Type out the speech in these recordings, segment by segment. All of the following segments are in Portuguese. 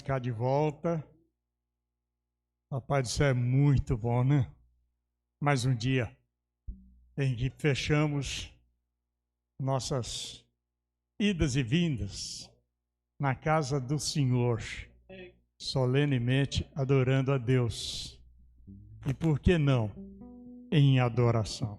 cá de volta. Rapaz, isso é muito bom, né? Mais um dia em que fechamos nossas idas e vindas na casa do Senhor, solenemente adorando a Deus. E por que não em adoração?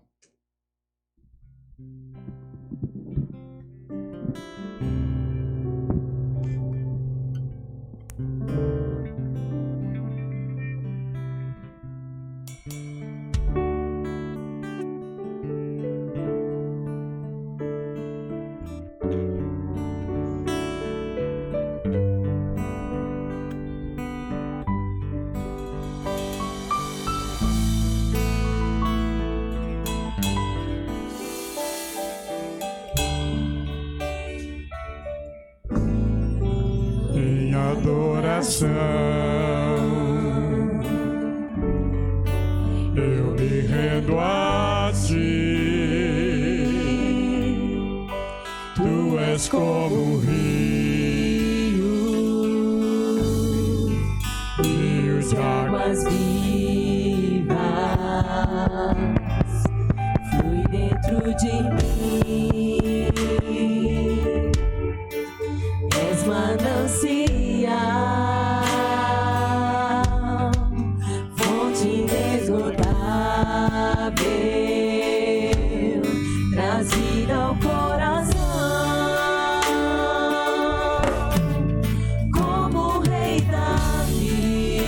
Eu me rendo a ti, tu és como um rio, rios de águas vivas, flui dentro de mim, és manancial. Trazida ao coração, como Rei Davi,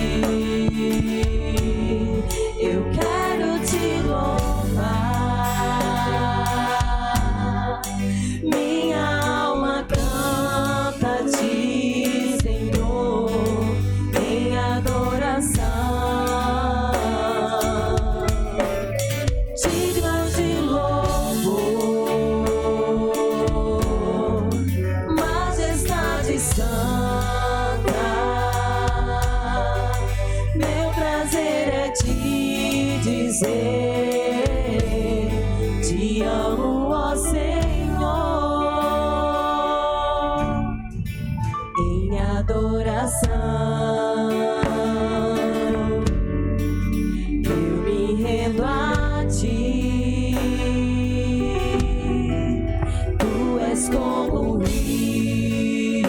eu quero te louvar. Minha alma canta a ti, Senhor, em adoração. Te amo, ó Senhor, em adoração. Eu me rendo a ti, tu és como um rio,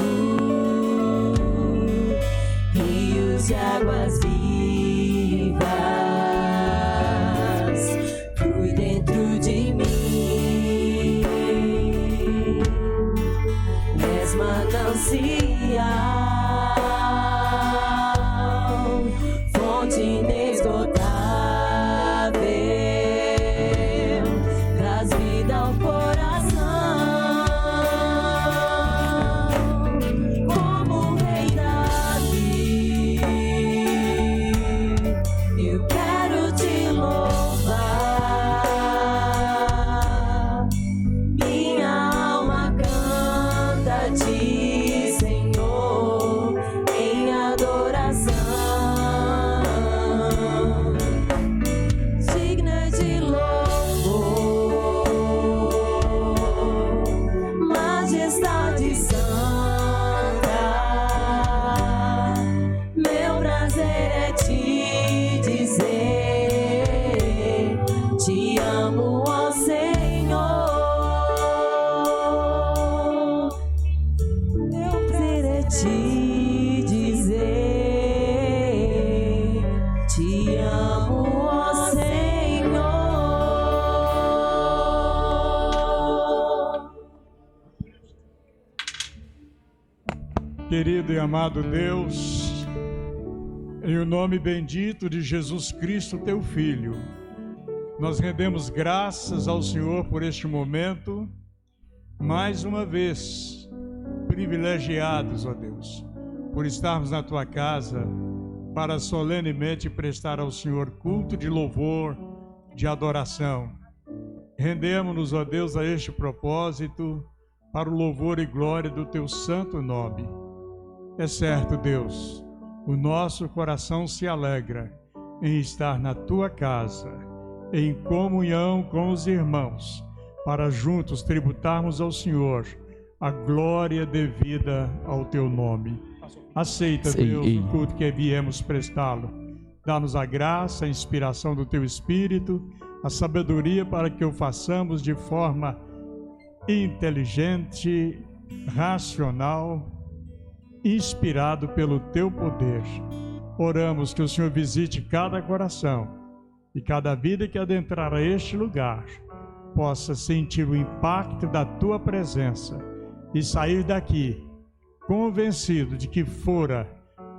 rios de águas vivas, dentro de mim, és manancial, fonte inesgotável, traz vida ao coração, como Rei Davi, eu quero te louvar. Minha alma canta a ti, Senhor, em adoração. Digna de louvor, majestade santa, meu prazer é te dizer, te amo, ó Senhor. Meu prazer é te dizer, te amo, ó Senhor. Querido e amado Deus, em o nome bendito de Jesus Cristo, teu Filho, nós rendemos graças ao Senhor por este momento, mais uma vez, privilegiados, ó Deus, por estarmos na tua casa para solenemente prestar ao Senhor culto de louvor, de adoração. Rendemos-nos, ó Deus, a este propósito, para o louvor e glória do teu santo nome. É certo, Deus, o nosso coração se alegra em estar na tua casa, em comunhão com os irmãos, para juntos tributarmos ao Senhor a glória devida ao teu nome. Aceita, Deus, o culto que viemos prestá-lo. Dá-nos a graça, a inspiração do Teu Espírito, a sabedoria para que o façamos de forma inteligente, racional, inspirado pelo Teu poder. Oramos que o Senhor visite cada coração e cada vida que adentrar a este lugar possa sentir o impacto da Tua presença e sair daqui convencido de que fora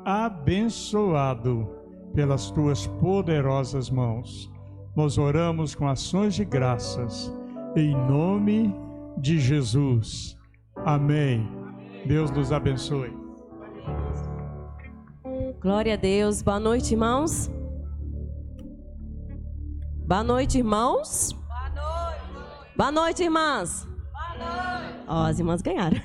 abençoado pelas Tuas poderosas mãos. Nós oramos com ações de graças, em nome de Jesus. Amém. Deus nos abençoe. Glória a Deus. Boa noite, irmãos. Boa noite, irmãos. Boa noite. Boa noite, irmãs. Boa noite. Ó, as irmãs ganharam.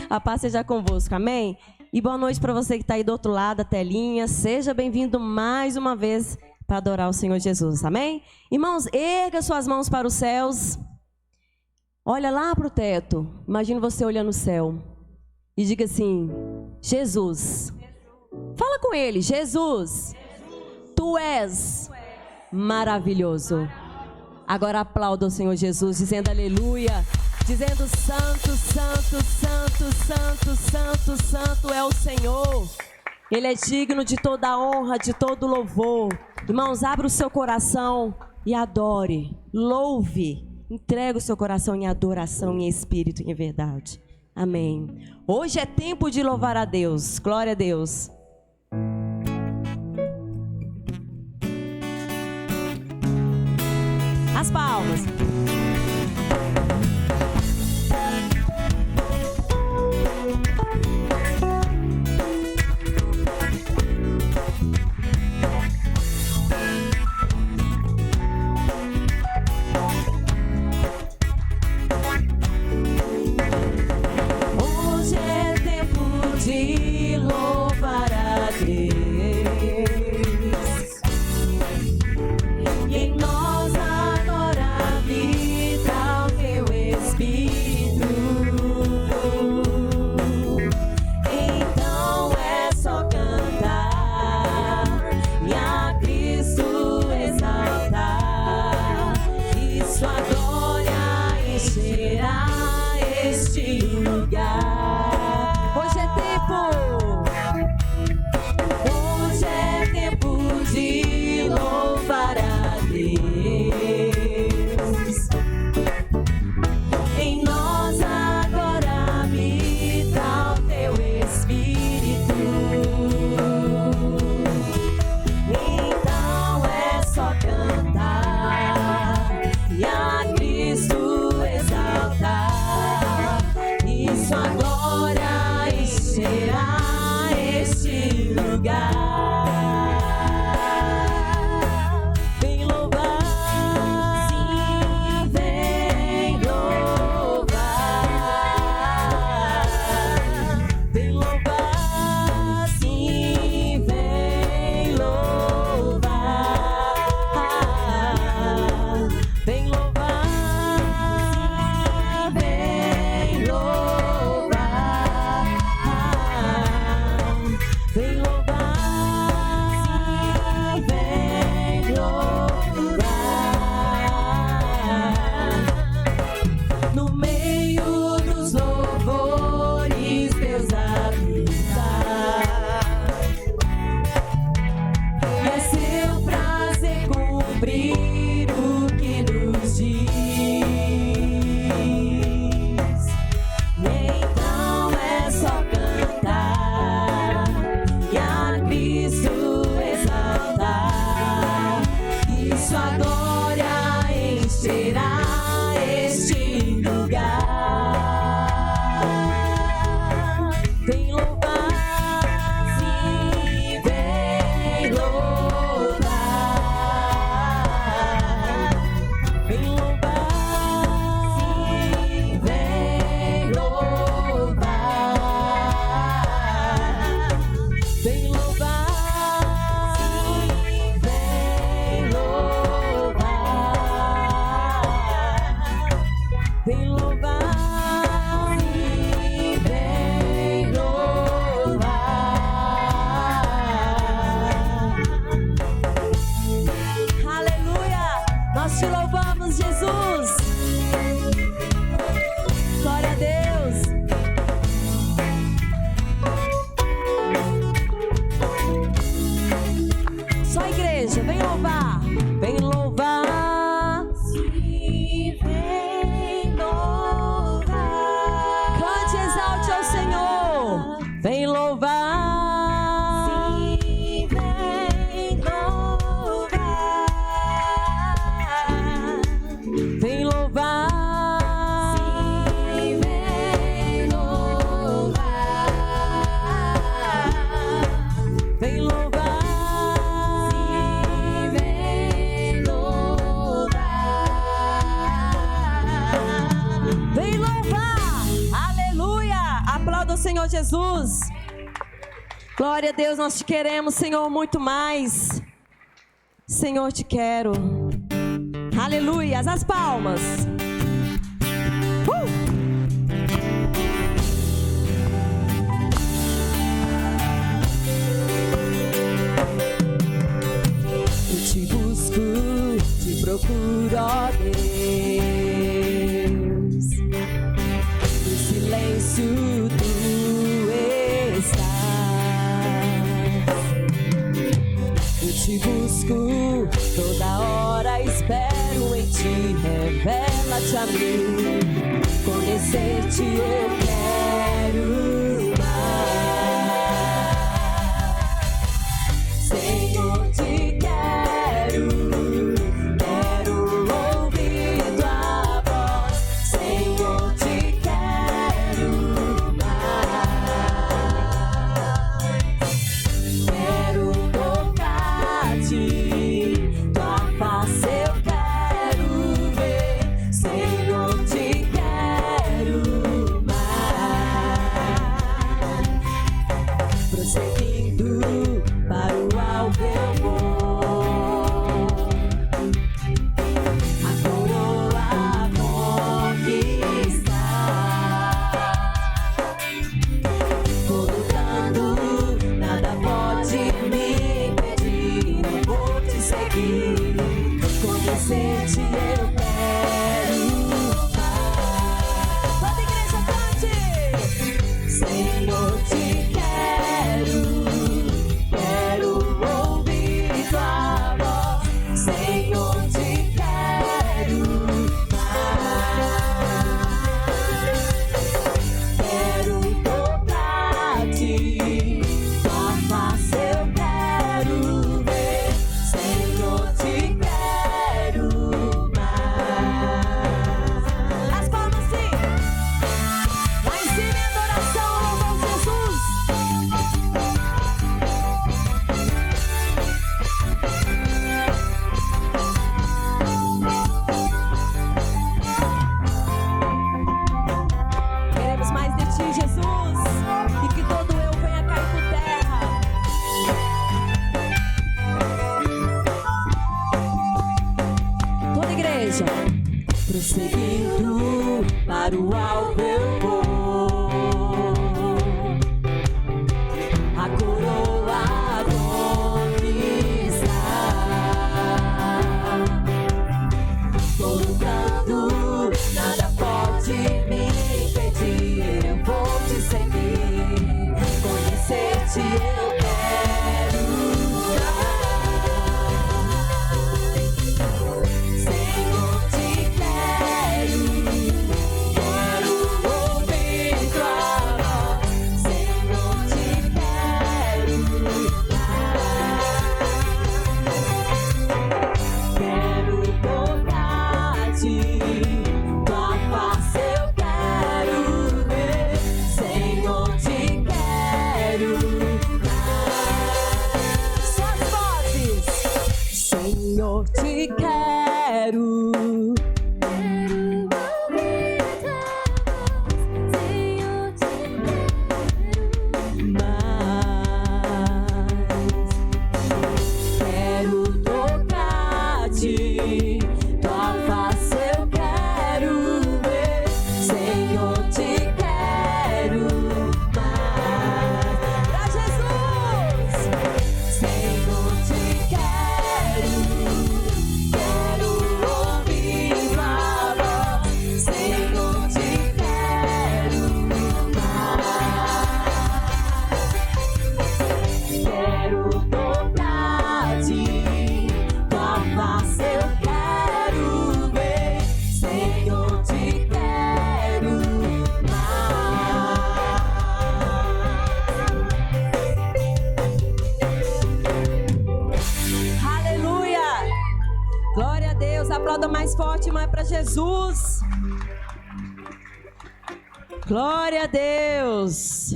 A paz seja convosco, amém? E boa noite para você que está aí do outro lado da telinha. Seja bem-vindo mais uma vez para adorar o Senhor Jesus, amém? Irmãos, erga suas mãos para os céus. Olha lá para o teto. Imagina você olhando o céu. E diga assim: Jesus. Fala com ele: Jesus, Tu és maravilhoso. Agora aplauda o Senhor Jesus, dizendo aleluia, dizendo santo, santo, santo, santo, santo, santo é o Senhor. Ele é digno de toda a honra, de todo louvor. Irmãos, abra o seu coração e adore, louve, entregue o seu coração em adoração, em espírito e em verdade. Amém. Hoje é tempo de louvar a Deus. Glória a Deus. As palmas. Hoje é tempo de louvar a Deus. E em nós agora habita o Teu Espírito. Então é só cantar e a Cristo exaltar, e Sua glória encherá este lugar. Hoje é tempo de louvar a Deus. Em nós agora habita o Teu Espírito. Então é só cantar e a Cristo exaltar, e Sua glória encherá este lugar. Vem louvar, sim, vem louvar. Vem louvar, sim, vem louvar. Vem louvar, vem louvar. Vem louvar. Vem louvar. Vem louvar. Vem louvar. Aleluia. Aplauda o Senhor Jesus. Glória a Deus, nós te queremos, Senhor, muito mais. Senhor, te quero. Aleluia. As palmas. Eu te busco, te procuro, ó Deus. No silêncio tu estás. Eu te busco toda hora, espero em ti, revela-te a mim. Conhecer-te eu quero mais. Senhor, te quero, quero ouvir tua voz. Senhor, te quero mais. Quero tocar-te, tua face eu quero ver. Senhor, te quero mais. Prosseguindo para o alvo eu vou, a coroa conquistar. Vou lutando, nada pode me impedir. Eu vou te seguir, conhecer-te eu quero mais. Toda igreja cante. Senhor, te quero, quero ouvir tua voz. Senhor, te quero mais. Quero tocar-te, tua face eu quero ver. Senhor, te quero mais. As palmas sim. Lá em cima em adoração, louvamos Jesus. Queremos mais de ti, Jesus, e que todo eu venha cair por terra. Toda igreja. Prosseguindo para o alvo eu vou, a coroa conquistar. Vou lutando, nada pode me impedir. Eu vou te seguir, conhecer-te eu quero mais. Senhor, te quero, quero ouvir tua voz. Senhor, te quero mais. Quero tocar-te, tua face eu quero ver. Senhor, te quero mais. Suas vozes. Senhor, te quero. Quero tocar-te, tua face eu quero ver. Senhor, te quero mais. Pra Jesus! Senhor, te quero, quero ouvir tua voz. Senhor, te quero mais. Quero tocar-te, tua face eu quero ver. Senhor, te quero mais. Aleluia! Glória a Deus. Aplauda mais forte, mãe, para Jesus. Glória a Deus.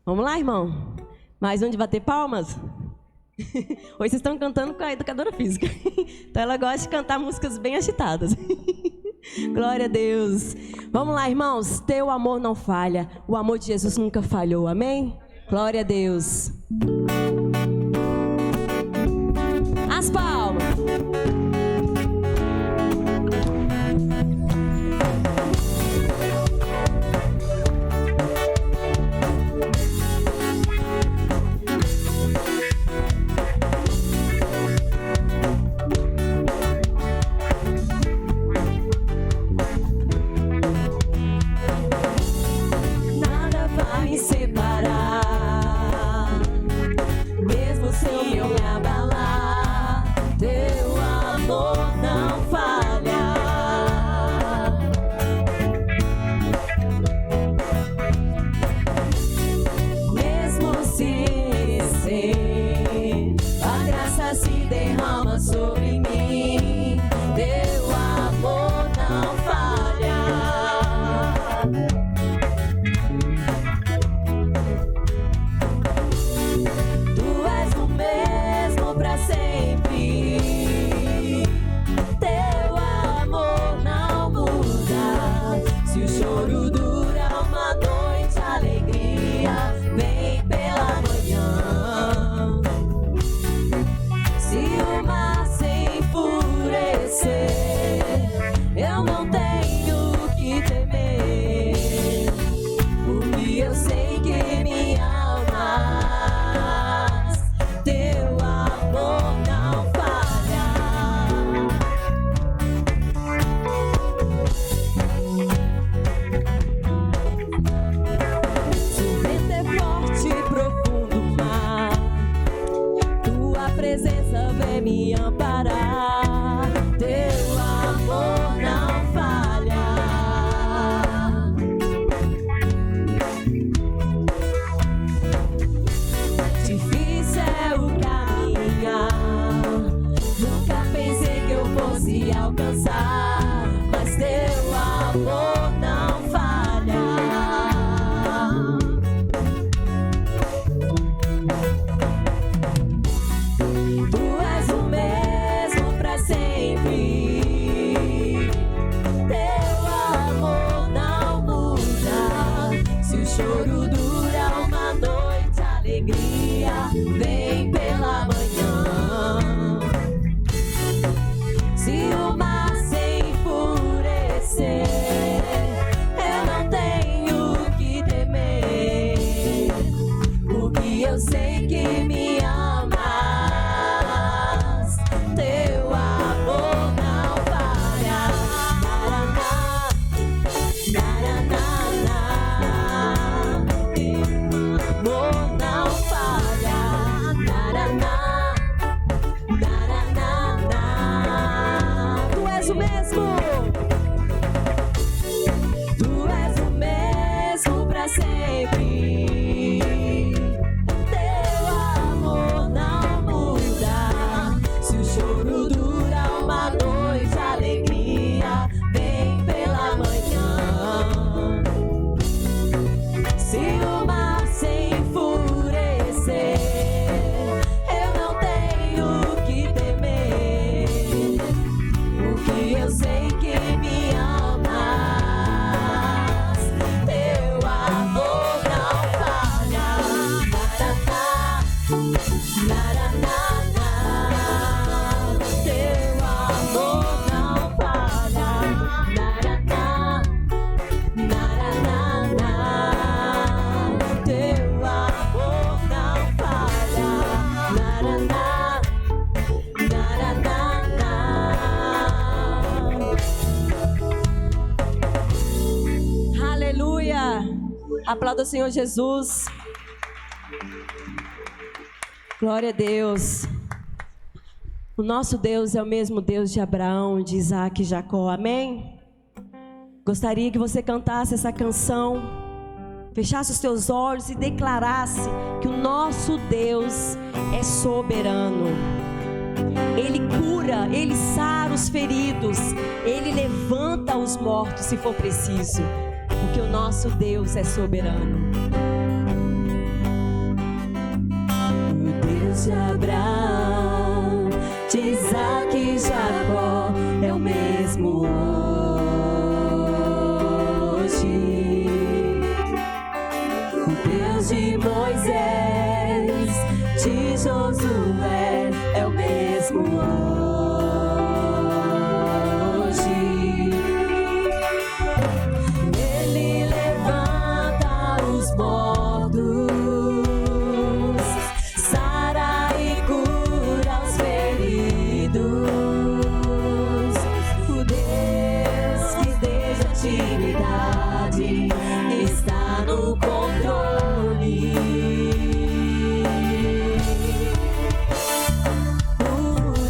Vamos lá, irmão? Mais um de bater palmas? Hoje vocês estão cantando com a educadora física. Então ela gosta de cantar músicas bem agitadas. Glória a Deus. Vamos lá, irmãos. Teu amor não falha. O amor de Jesus nunca falhou. Amém? Glória a Deus. As palmas. Nada vai me separar, mesmo se eu me abalar. Teu amor não falha. Mesmo se a graça se derrama sobre mim, teu amor não falha. Tu és o mesmo pra sempre. Teu amor não muda. Se o choro dura uma noite, a alegria vem pela manhã. Se o mar se enfurecer, eu não tenho que temer, porque eu sei que me amas. Teu amor não falha. Se o vento é forte e profundo mar, tua presença vem me amparar. Teu amor não falha. Difícil é o caminhar, nunca pensei que eu fosse alcançar, mas teu amor não falha. Tu és o mesmo pra sempre. Teu amor não muda. Se o choro dura uma noite, a alegria vem pela manhã. Se o mar se enfurecer, eu não tenho que temer, porque eu sei que me amas. Teu amor não falha. Naraná, teu amor não falha. Naraná, tu és o mesmo. Tu és o mesmo pra sempre. Teu amor não muda. Se o choro dura uma noite, a alegria vem pela manhã. Se o mar se enfurecer, eu não tenho que temer, porque eu sei que me amas. Teu amor não falha. Naraná, teu amor não falha. Naraná, teu amor não falha. Naraná. Aleluia. Aplauda o Senhor Jesus. Glória a Deus. O nosso Deus é o mesmo Deus de Abraão, de Isaac e Jacó. Amém? Gostaria que você cantasse essa canção, fechasse os teus olhos e declarasse que o nosso Deus é soberano. Ele cura, Ele sara os feridos, Ele levanta os mortos se for preciso, porque o nosso Deus é soberano. de Abraão, de Isaac e Jacó, é o mesmo hoje. O Deus de Moisés, de Josué, é o mesmo hoje. Ele levanta os mortos, sara e cura os feridos. O Deus que desde a antiguidade está no controle. O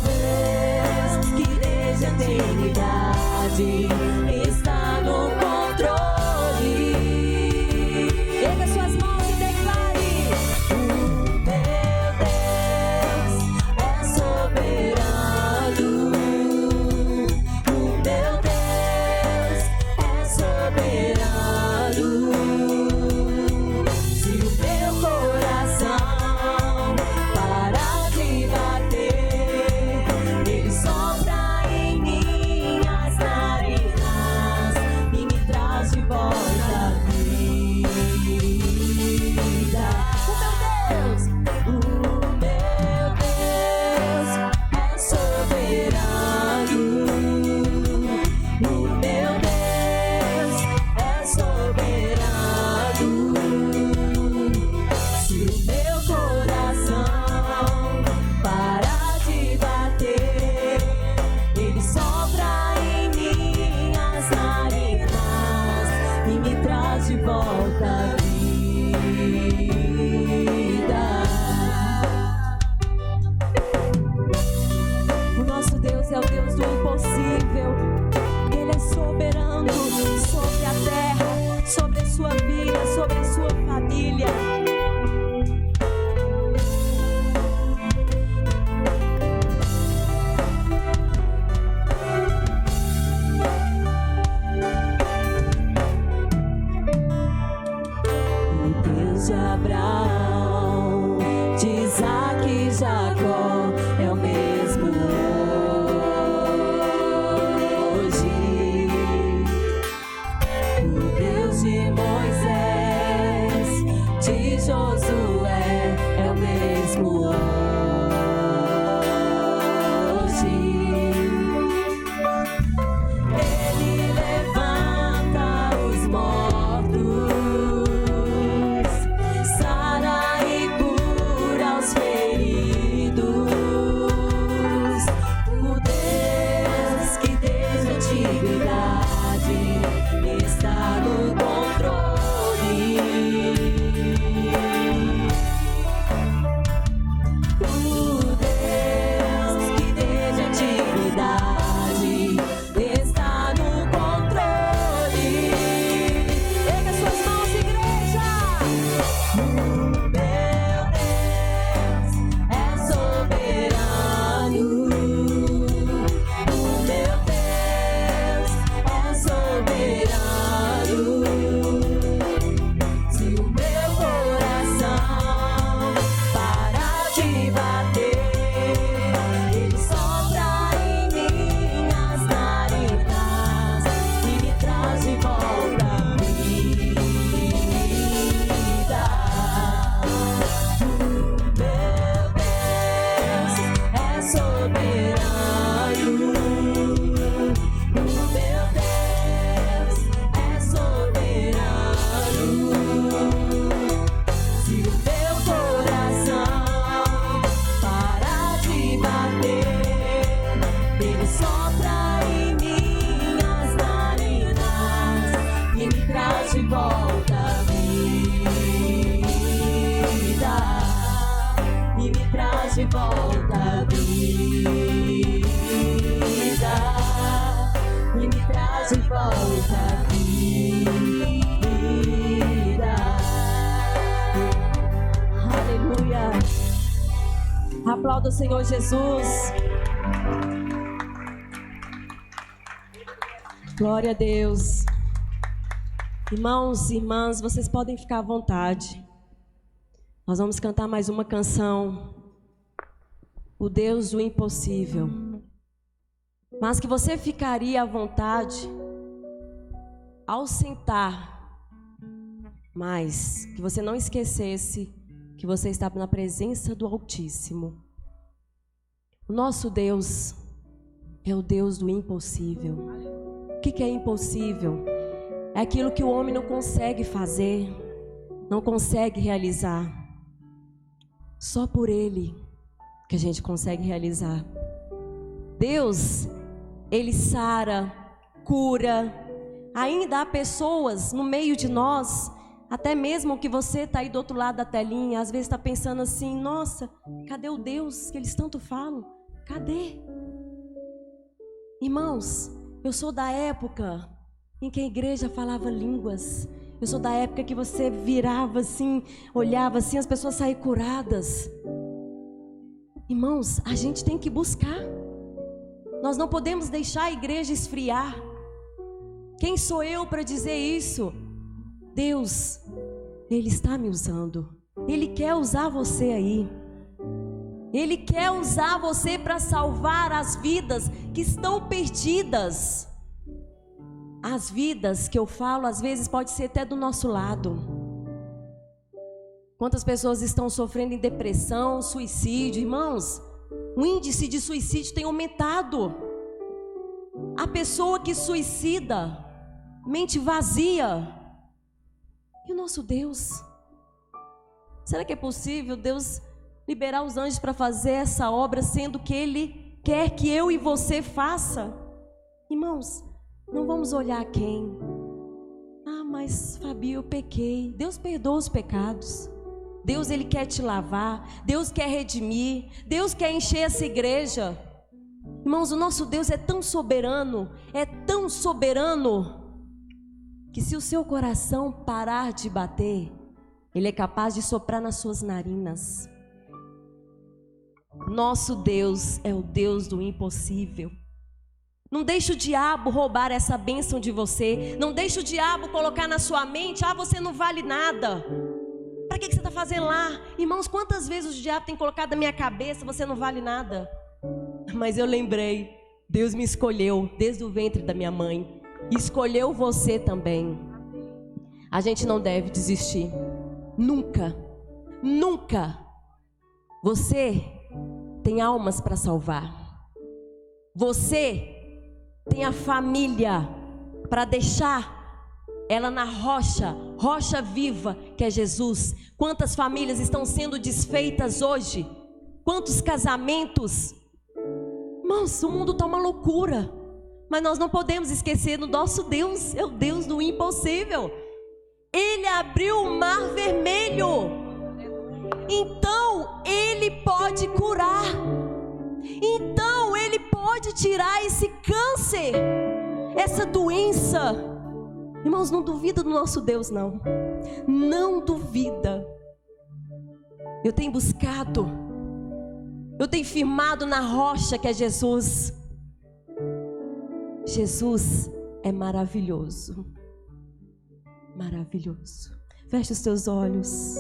Deus que desde a eternidade está no controle. Erga suas mãos e declare: o meu Deus é soberano. O meu Deus é soberano. Se o meu coração parar de bater, ele sopra em minhas narinas e me traz de volta a vida. O meu Deus é soberano. O meu Deus é soberano. Se o meu coração parar de bater, ele sopra em minhas narinas e me traz de volta a vida. O nosso Deus é o Deus do impossível. Ele é soberano sobre a terra, sobre a sua vida, sobre a sua família. O Deus de Abraão, de Isaac e Jacó, é o mesmo hoje. O Deus de Moisés, de Josué, é o mesmo hoje. Ele levanta os mortos, sara e cura os feridos. O Deus que desde a antiguidade está no controle. O Deus que desde a antiguidade está no controle. Erga suas mãos, igreja! O meu Deus é soberano. O meu Deus é soberano. Se o meu coração parar de bater, ele sopra em minhas narinas e me traz de volta a vida. O meu Deus é soberano. O meu Deus é soberano. Se o meu coração parar de bater, ele sopra em minhas narinas e me traz de volta a vida. E me traz de volta a vida. E me traz de volta a vida. Aleluia. Aplauda o Senhor Jesus. Glória a Deus. Irmãos e irmãs, vocês podem ficar à vontade. Nós vamos cantar mais uma canção. o Deus do impossível, mas que você ficaria à vontade ao sentar, mas que você não esquecesse que você estava na presença do Altíssimo. O nosso Deus é o Deus do impossível. O que é impossível? É aquilo que o homem não consegue fazer, não consegue realizar. Só por Ele que a gente consegue realizar. Deus, Ele sara, cura. Ainda há pessoas no meio de nós, até mesmo que você está aí do outro lado da telinha, às vezes está pensando assim: nossa, cadê o Deus que eles tanto falam? Cadê? Irmãos, eu sou da época em que a igreja falava línguas. Eu sou da época que você virava assim, olhava assim, as pessoas saíam curadas. Irmãos, a gente tem que buscar. Nós não podemos deixar a igreja esfriar. Quem sou eu para dizer isso? Deus, Ele está me usando. Ele quer usar você aí. Ele quer usar você para salvar as vidas que estão perdidas. As vidas que eu falo, às vezes pode ser até do nosso lado. Quantas pessoas estão sofrendo em depressão, suicídio? Irmãos, o índice de suicídio tem aumentado. A pessoa que suicida, mente vazia. E o nosso Deus? Será que é possível Deus liberar os anjos para fazer essa obra, sendo que Ele quer que eu e você faça? Irmãos, não vamos olhar quem. Ah, mas Fabi, eu pequei. Deus perdoa os pecados. Deus, Ele quer te lavar. Deus quer redimir. Deus quer encher essa igreja. Irmãos, o nosso Deus é tão soberano, que se o seu coração parar de bater, Ele é capaz de soprar nas suas narinas. Nosso Deus é o Deus do impossível. Não deixe o diabo roubar essa bênção de você. Não deixe o diabo colocar na sua mente: ah, você não vale nada. Para que você está fazendo lá? Irmãos, quantas vezes o diabo tem colocado na minha cabeça: você não vale nada. Mas eu lembrei, Deus me escolheu desde o ventre da minha mãe. Escolheu você também. A gente não deve desistir. Nunca, nunca. Você tem almas para salvar. Você tem a família para deixar ela na rocha viva que é Jesus. Quantas famílias estão sendo desfeitas hoje? Quantos casamentos? Irmãos, o mundo está uma loucura. Mas nós não podemos esquecer do nosso Deus. É o Deus do impossível. Ele abriu o mar vermelho. Então Ele pode curar. Então Ele pode tirar esse câncer, essa doença. Irmãos, não duvida do nosso Deus, não. Não duvida. Eu tenho buscado, eu tenho firmado na rocha que é Jesus. Jesus é maravilhoso. Maravilhoso. Feche os teus olhos.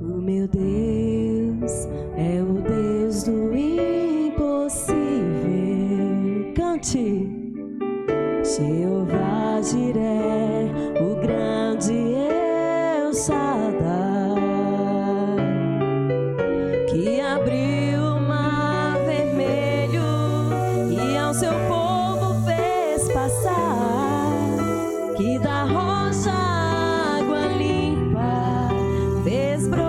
O meu Deus é o Deus do impossível. Cante. Jeová Jiré, o grande El Shaddai, que abriu o mar vermelho e ao seu povo fez passar, que da rocha água limpa fez brotar.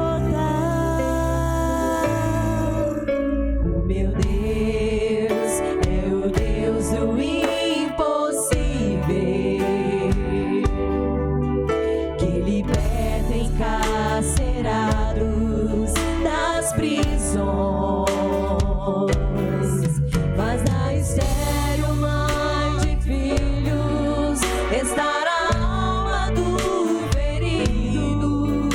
O meu Deus é o Deus do encarcerados das prisões, mas na estéril mãe de filhos estará a alma do ferido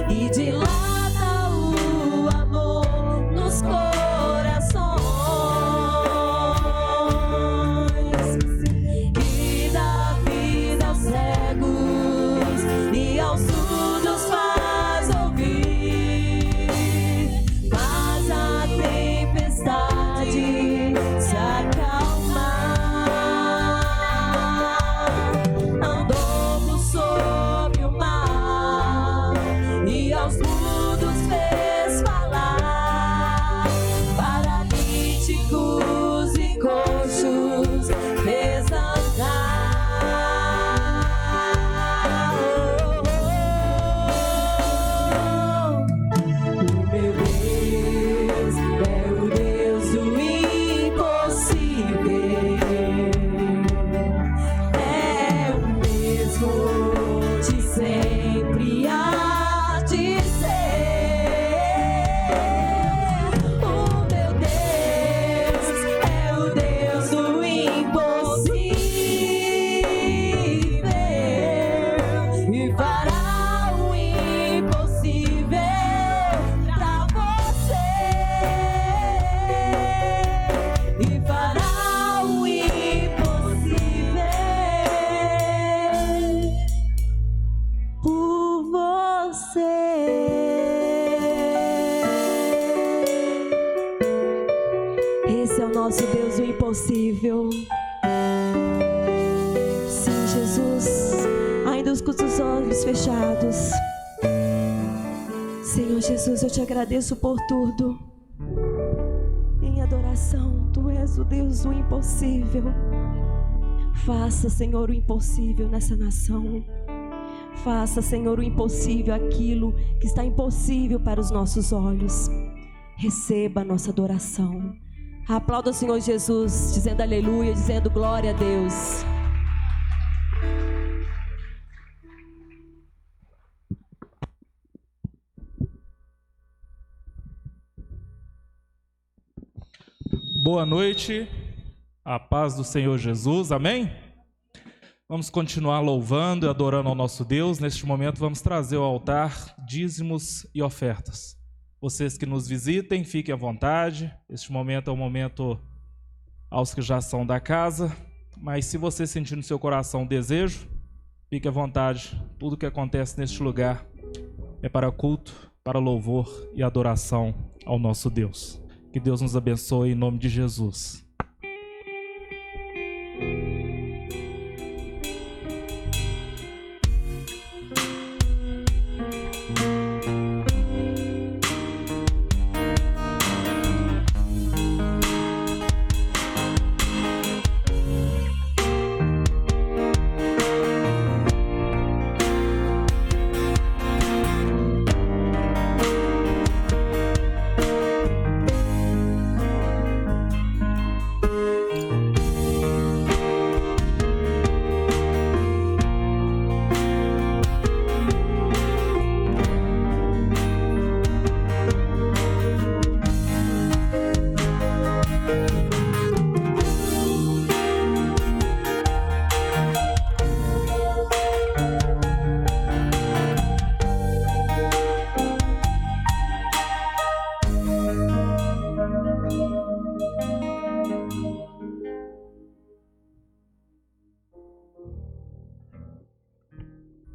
e dilata o amor e aos mudos fez falar, paralíticos e coxos fez andar. Nosso Deus, o impossível. Sim, Jesus, ainda com os olhos fechados. Senhor Jesus, eu te agradeço por tudo. Em adoração, tu és o Deus do impossível. Faça, Senhor, o impossível nessa nação. Faça, Senhor, o impossível, aquilo que está impossível para os nossos olhos. Receba a nossa adoração. Aplauda o Senhor Jesus, dizendo aleluia, dizendo glória a Deus. Boa noite, a paz do Senhor Jesus, amém? Vamos continuar louvando e adorando ao nosso Deus. Neste momento vamos trazer ao altar dízimos e ofertas. Vocês que nos visitem, fiquem à vontade. Este momento é um momento aos que já são da casa, mas se você sentir no seu coração o desejo, fique à vontade. Tudo que acontece neste lugar é para culto, para louvor e adoração ao nosso Deus. Que Deus nos abençoe em nome de Jesus.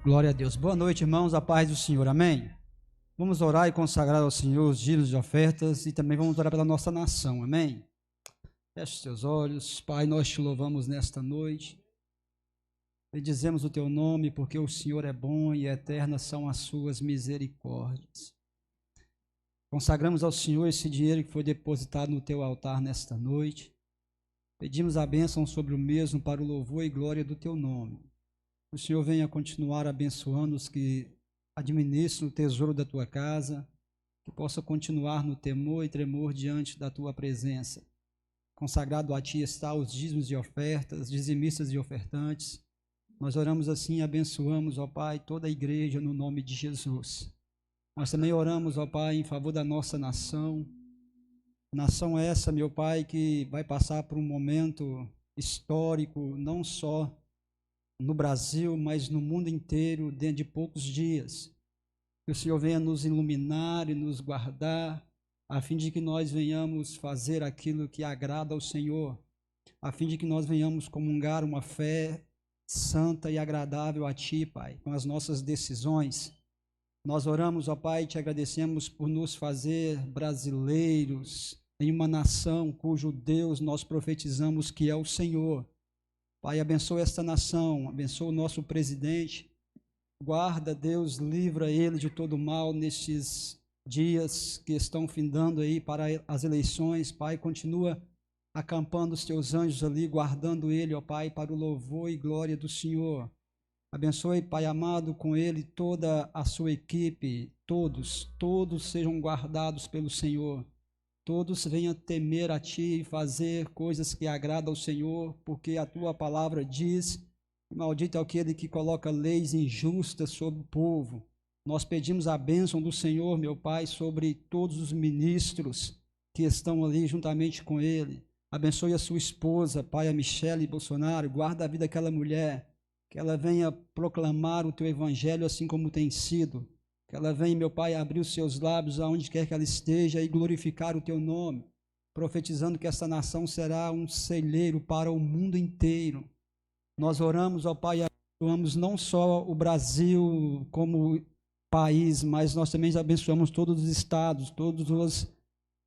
Glória a Deus. Boa noite, irmãos, a paz do Senhor, amém? Vamos orar e consagrar ao Senhor os dízimos de ofertas e também vamos orar pela nossa nação, amém? Feche os teus olhos. Pai, nós te louvamos nesta noite. Bendizemos o teu nome porque o Senhor é bom e eternas são as suas misericórdias. Consagramos ao Senhor esse dinheiro que foi depositado no teu altar nesta noite. Pedimos a bênção sobre o mesmo para o louvor e glória do teu nome. O Senhor venha continuar abençoando os que administram o tesouro da tua casa, que possa continuar no temor e tremor diante da tua presença. Consagrado a ti está os dízimos de ofertas, dizimistas e ofertantes. Nós oramos assim e abençoamos, ó Pai, toda a igreja no nome de Jesus. Nós também oramos, ó Pai, em favor da nossa nação. Nação essa, meu Pai, que vai passar por um momento histórico, não só no Brasil, mas no mundo inteiro, dentro de poucos dias. Que o Senhor venha nos iluminar e nos guardar, a fim de que nós venhamos fazer aquilo que agrada ao Senhor, a fim de que nós venhamos comungar uma fé santa e agradável a Ti, Pai, com as nossas decisões. Nós oramos, ó Pai, e te agradecemos por nos fazer brasileiros em uma nação cujo Deus nós profetizamos que é o Senhor. Pai, abençoa esta nação, abençoa o nosso presidente, Guarda, Deus, livra ele de todo mal nestes dias que estão findando aí para as eleições. Pai, continua acampando os teus anjos ali, guardando ele, ó Pai, para o louvor e glória do Senhor. Abençoe, Pai amado, com ele toda a sua equipe, todos sejam guardados pelo Senhor. Todos venham temer a Ti e fazer coisas que agradam ao Senhor, porque a Tua palavra diz: maldito é aquele que coloca leis injustas sobre o povo. Nós pedimos a bênção do Senhor, meu Pai, sobre todos os ministros que estão ali juntamente com ele. Abençoe a sua esposa, Pai, a Michele Bolsonaro. Guarda a vida daquela mulher, que ela venha proclamar o Teu evangelho assim como tem sido. Que ela venha, meu Pai, abrir os seus lábios aonde quer que ela esteja e glorificar o Teu nome, profetizando que essa nação será um celeiro para o mundo inteiro. Nós oramos, ó Pai, abençoamos não só o Brasil como país, mas nós também abençoamos todos os estados, todos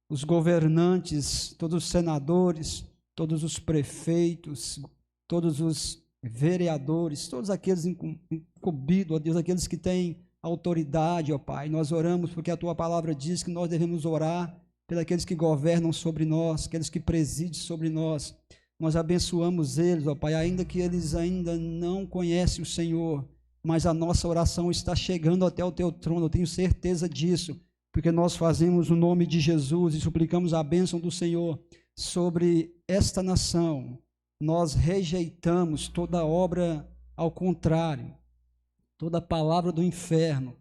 os governantes, todos os senadores, todos os prefeitos, todos os vereadores, todos aqueles incumbidos, ó Deus, aqueles que têm autoridade, ó Pai. Nós oramos porque a Tua palavra diz que nós devemos orar pelos que governam sobre nós, aqueles que presidem sobre nós. Nós abençoamos eles, ó Pai, ainda que eles ainda não conhecem o Senhor, mas a nossa oração está chegando até o Teu trono, eu tenho certeza disso, porque nós fazemos o nome de Jesus e suplicamos a bênção do Senhor sobre esta nação. Nós rejeitamos toda obra ao contrário, toda palavra do inferno,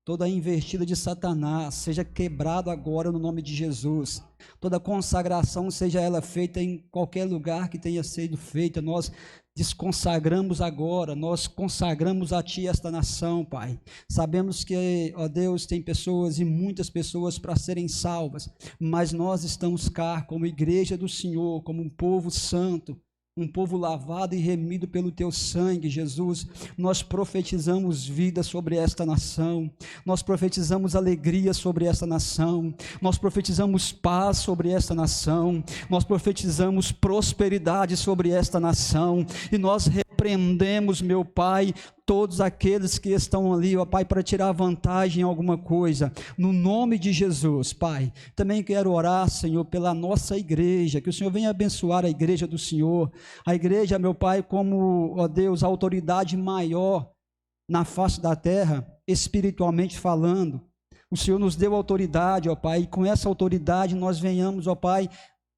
toda investida de Satanás, seja quebrado agora no nome de Jesus. Toda consagração, seja ela feita em qualquer lugar que tenha sido feita, nós desconsagramos agora, nós consagramos a Ti esta nação, Pai. Sabemos que, ó Deus, tem pessoas e muitas pessoas para serem salvas, mas nós estamos cá como igreja do Senhor, como um povo santo, um povo lavado e remido pelo Teu sangue, Jesus. Nós profetizamos vida sobre esta nação, nós profetizamos alegria sobre esta nação, nós profetizamos paz sobre esta nação, nós profetizamos prosperidade sobre esta nação, e nós repreendemos, meu Pai, todos aqueles que estão ali, ó Pai, para tirar vantagem em alguma coisa, no nome de Jesus, Pai. Também quero orar, Senhor, pela nossa igreja, que o Senhor venha abençoar a igreja do Senhor, a igreja, meu Pai, como, ó Deus, a autoridade maior na face da terra, espiritualmente falando. O Senhor nos deu autoridade, ó Pai, e com essa autoridade nós venhamos, ó Pai,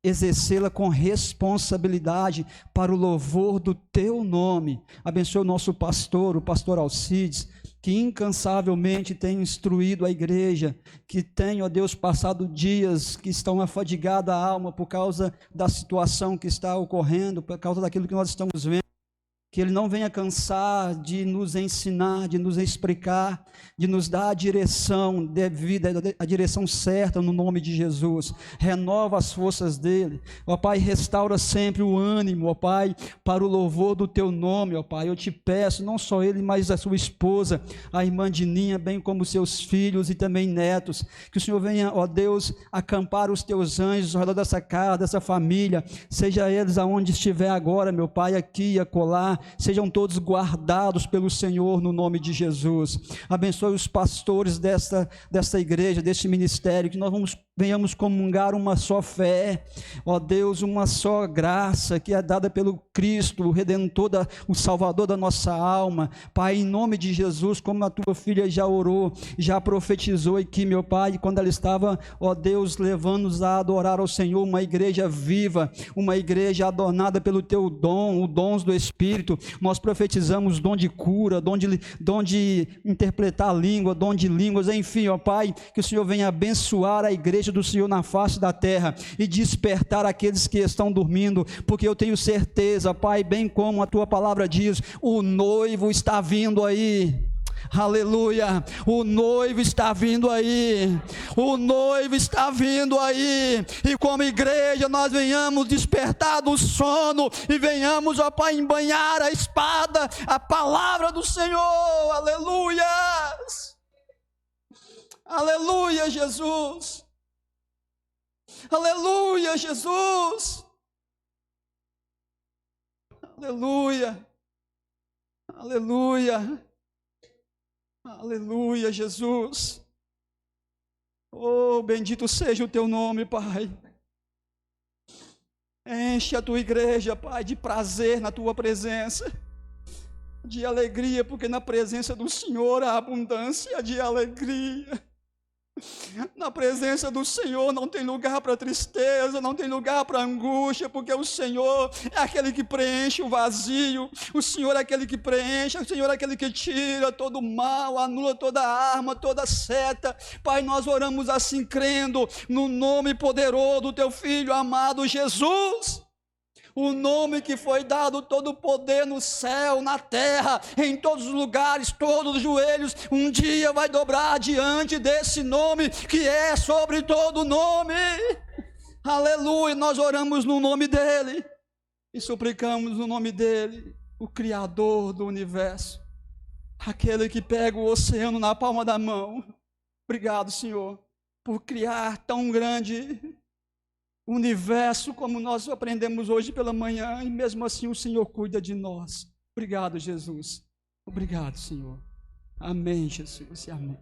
exercê-la com responsabilidade para o louvor do Teu nome. Abençoe o nosso pastor, o pastor Alcides, que incansavelmente tem instruído a igreja, que tem, ó Deus, passado dias que estão afadigados a alma por causa da situação que está ocorrendo, por causa daquilo que nós estamos vendo. Que Ele não venha cansar de nos ensinar, de nos explicar, de nos dar a direção devida, a direção certa no nome de Jesus. Renova as forças dele, ó Pai, restaura sempre o ânimo, ó Pai, para o louvor do Teu nome, ó Pai. Eu te peço, não só ele, mas a sua esposa, a irmã Dininha, bem como seus filhos e também netos, que o Senhor venha, ó Deus, acampar os Teus anjos ao redor dessa casa, dessa família, seja eles aonde estiver agora, meu Pai, aqui e acolá, sejam todos guardados pelo Senhor no nome de Jesus. Abençoe os pastores desta igreja, deste ministério, que nós venhamos comungar uma só fé, ó Deus, uma só graça que é dada pelo Cristo, o Redentor, o Salvador da nossa alma. Pai, em nome de Jesus, como a Tua filha já orou, já profetizou aqui, meu Pai, quando ela estava, ó Deus, levando-nos a adorar ao Senhor, uma igreja viva, uma igreja adornada pelo Teu dom, os dons do Espírito. Nós profetizamos dom de cura, dom de interpretar a língua, dom de línguas, enfim, ó Pai, que o Senhor venha abençoar a igreja do Senhor na face da terra e despertar aqueles que estão dormindo, porque eu tenho certeza, Pai, bem como a Tua palavra diz, o noivo está vindo aí. Aleluia, o noivo está vindo aí, o noivo está vindo aí, e como igreja nós venhamos despertar do sono, e venhamos, ó Pai, embanhar a espada, a palavra do Senhor. Aleluia, aleluia Jesus, aleluia Jesus, aleluia, aleluia. Aleluia, Jesus. Oh, bendito seja o teu nome, Pai. Enche a tua igreja, Pai, de prazer na tua presença, de alegria, porque na presença do Senhor há abundância de alegria. Na presença do Senhor não tem lugar para tristeza, não tem lugar para angústia, porque o Senhor é aquele que preenche o vazio, o Senhor é aquele que preenche, o Senhor é aquele que tira todo o mal, anula toda arma, toda seta. Pai, nós oramos assim, crendo no nome poderoso do teu Filho amado Jesus. O nome que foi dado todo o poder no céu, na terra, em todos os lugares, todos os joelhos, um dia vai dobrar diante desse nome, que é sobre todo nome. Aleluia, nós oramos no nome dele, e suplicamos no nome dele, o Criador do universo, aquele que pega o oceano na palma da mão. Obrigado, Senhor, por criar tão grande universo como nós aprendemos hoje pela manhã, e mesmo assim o Senhor cuida de nós. Obrigado, Jesus. Obrigado, Senhor. Amém, Jesus, e amém.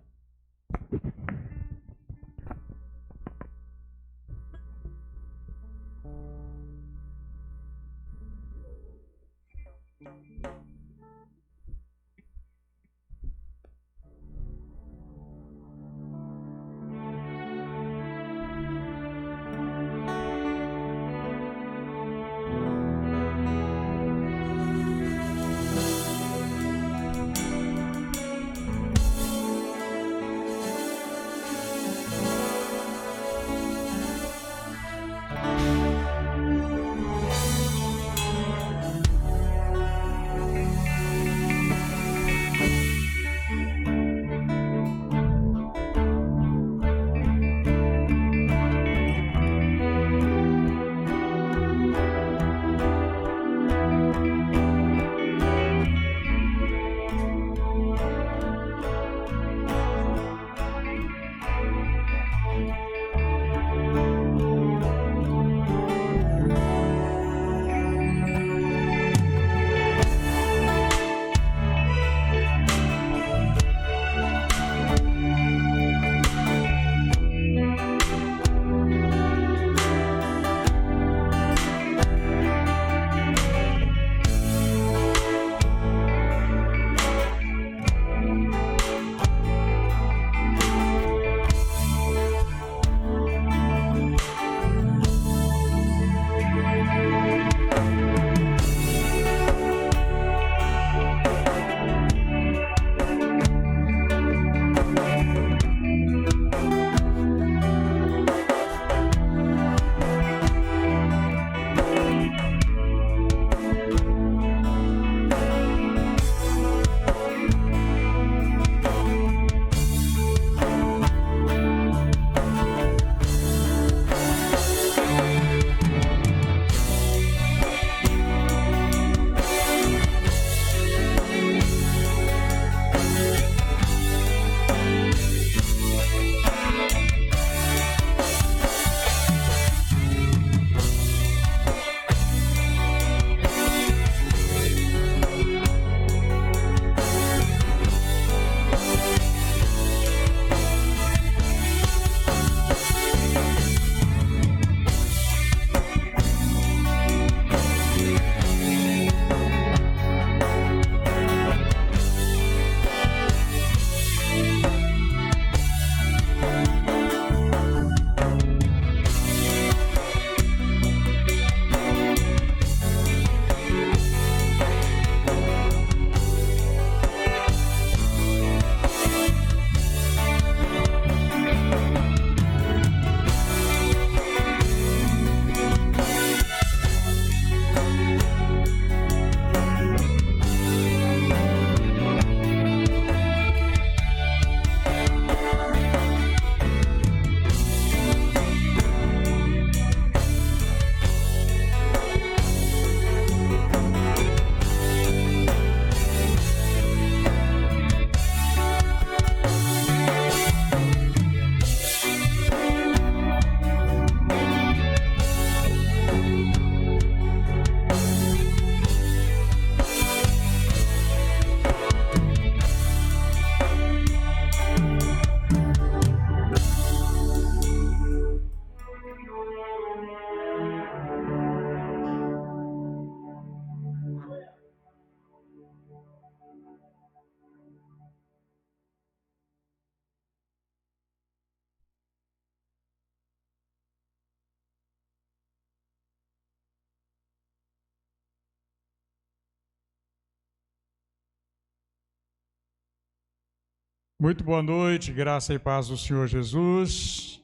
Muito boa noite, graça e paz do Senhor Jesus.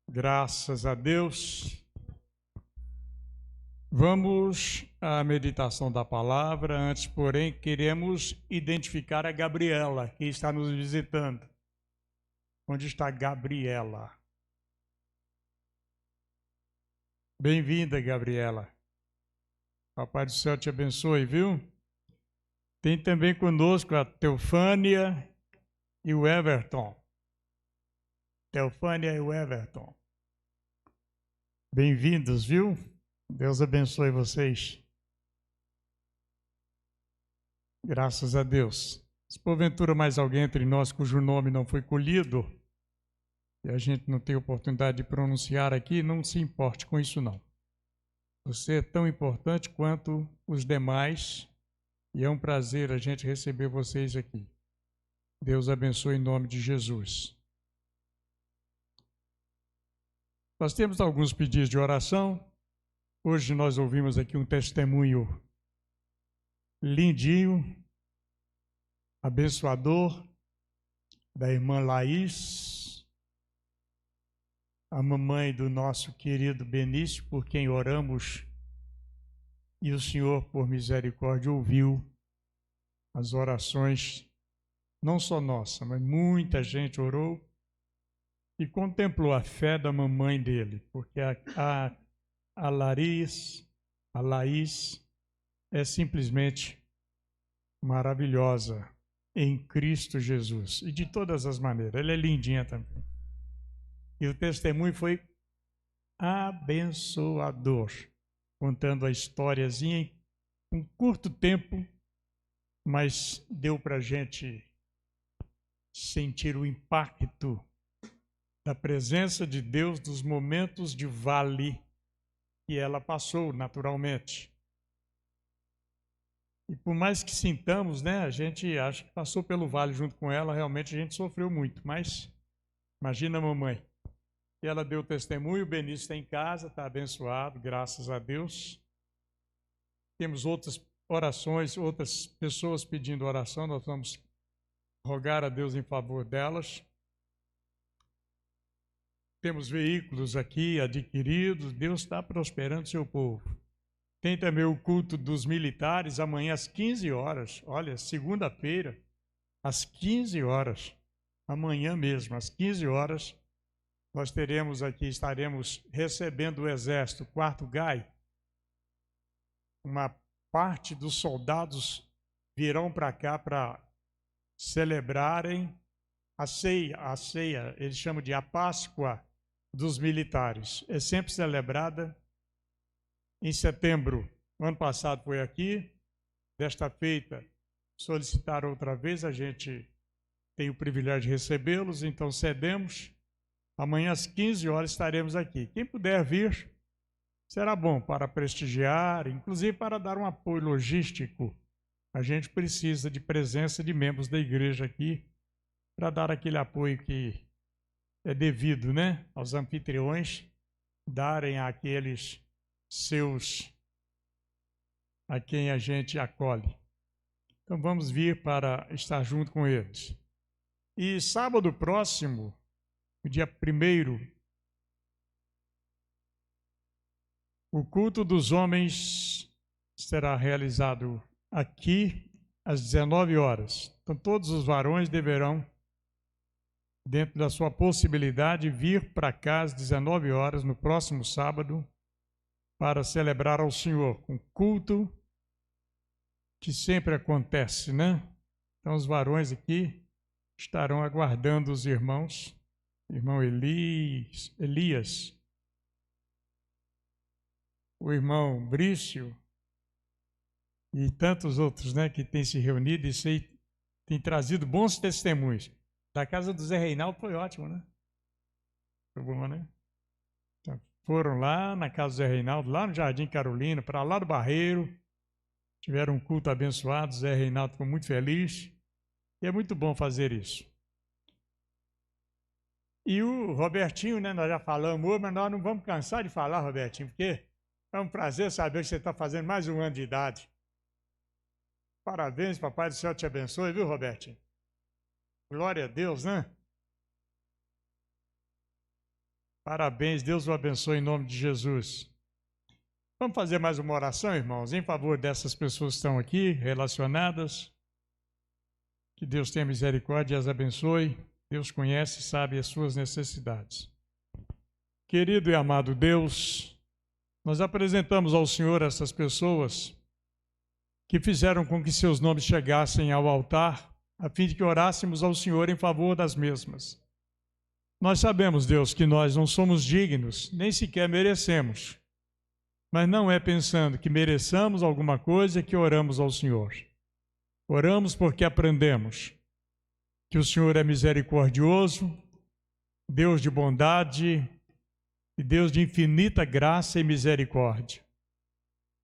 Graças a Deus. Vamos à meditação da palavra. Antes, porém, queremos identificar a Gabriela, que está nos visitando. Onde está Gabriela? Bem-vinda, Gabriela. Papai do céu te abençoe, viu? Tem também conosco a Teofânia e o Everton. Teofânia e o Everton. Bem-vindos, viu? Deus abençoe vocês. Graças a Deus. Se porventura mais alguém entre nós cujo nome não foi colhido, e a gente não tem oportunidade de pronunciar aqui, não se importe com isso não. Você é tão importante quanto os demais, e é um prazer a gente receber vocês aqui. Deus abençoe em nome de Jesus. Nós temos alguns pedidos de oração. Hoje nós ouvimos aqui um testemunho lindinho, abençoador, da irmã Laís, a mamãe do nosso querido Benício, por quem oramos, e o Senhor, por misericórdia, ouviu as orações, não só nossa, mas muita gente orou e contemplou a fé da mamãe dele, porque a Laís é simplesmente maravilhosa em Cristo Jesus, e de todas as maneiras, ela é lindinha também. E o testemunho foi abençoador, contando a historiazinha em um curto tempo, mas deu para a gente sentir o impacto da presença de Deus dos momentos de vale que ela passou naturalmente. E por mais que sintamos, né, a gente acha que passou pelo vale junto com ela, realmente a gente sofreu muito, mas imagina a mamãe. E ela deu testemunho, o Benício está em casa, está abençoado, graças a Deus. Temos outras orações, outras pessoas pedindo oração, nós vamos rogar a Deus em favor delas. Temos veículos aqui adquiridos, Deus está prosperando seu povo. Tem também o culto dos militares, amanhã às 15 horas, olha, segunda-feira, às 15 horas, amanhã mesmo, às 15 horas, nós teremos aqui, estaremos recebendo o exército, 4º GAI. Uma parte dos soldados virão para cá para celebrarem a ceia, eles chamam de a Páscoa dos militares. É sempre celebrada em setembro. O ano passado foi aqui, desta feita solicitaram outra vez, a gente tem o privilégio de recebê-los, então cedemos. Amanhã às 15 horas estaremos aqui. Quem puder vir, será bom para prestigiar, inclusive para dar um apoio logístico. A gente precisa de presença de membros da igreja aqui para dar aquele apoio que é devido, né, aos anfitriões, darem àqueles seus a quem a gente acolhe. Então vamos vir para estar junto com eles. E sábado próximo, no dia 1º, o culto dos homens será realizado aqui às 19 horas. Então todos os varões deverão, dentro da sua possibilidade, vir para cá às 19 horas no próximo sábado para celebrar ao Senhor um culto que sempre acontece, né? Então os varões aqui estarão aguardando os irmãos, irmão Elias, o irmão Brício e tantos outros, né, que têm se reunido e têm trazido bons testemunhos. Da casa do Zé Reinaldo foi ótimo, né? Foi bom, né? Então, foram lá na casa do Zé Reinaldo, lá no Jardim Carolina, para lá do Barreiro, tiveram um culto abençoado, o Zé Reinaldo ficou muito feliz, e é muito bom fazer isso. E o Robertinho, né, nós já falamos, mas nós não vamos cansar de falar, Robertinho, porque é um prazer saber que você está fazendo mais um ano de idade. Parabéns, papai do céu te abençoe, viu, Robertinho? Glória a Deus, né? Parabéns, Deus o abençoe em nome de Jesus. Vamos fazer mais uma oração, irmãos, em favor dessas pessoas que estão aqui relacionadas. Que Deus tenha misericórdia e as abençoe. Deus conhece e sabe as suas necessidades. Querido e amado Deus, nós apresentamos ao Senhor essas pessoas que fizeram com que seus nomes chegassem ao altar, a fim de que orássemos ao Senhor em favor das mesmas. Nós sabemos, Deus, que nós não somos dignos, nem sequer merecemos, mas não é pensando que mereçamos alguma coisa que oramos ao Senhor. Oramos porque aprendemos que o Senhor é misericordioso, Deus de bondade e Deus de infinita graça e misericórdia.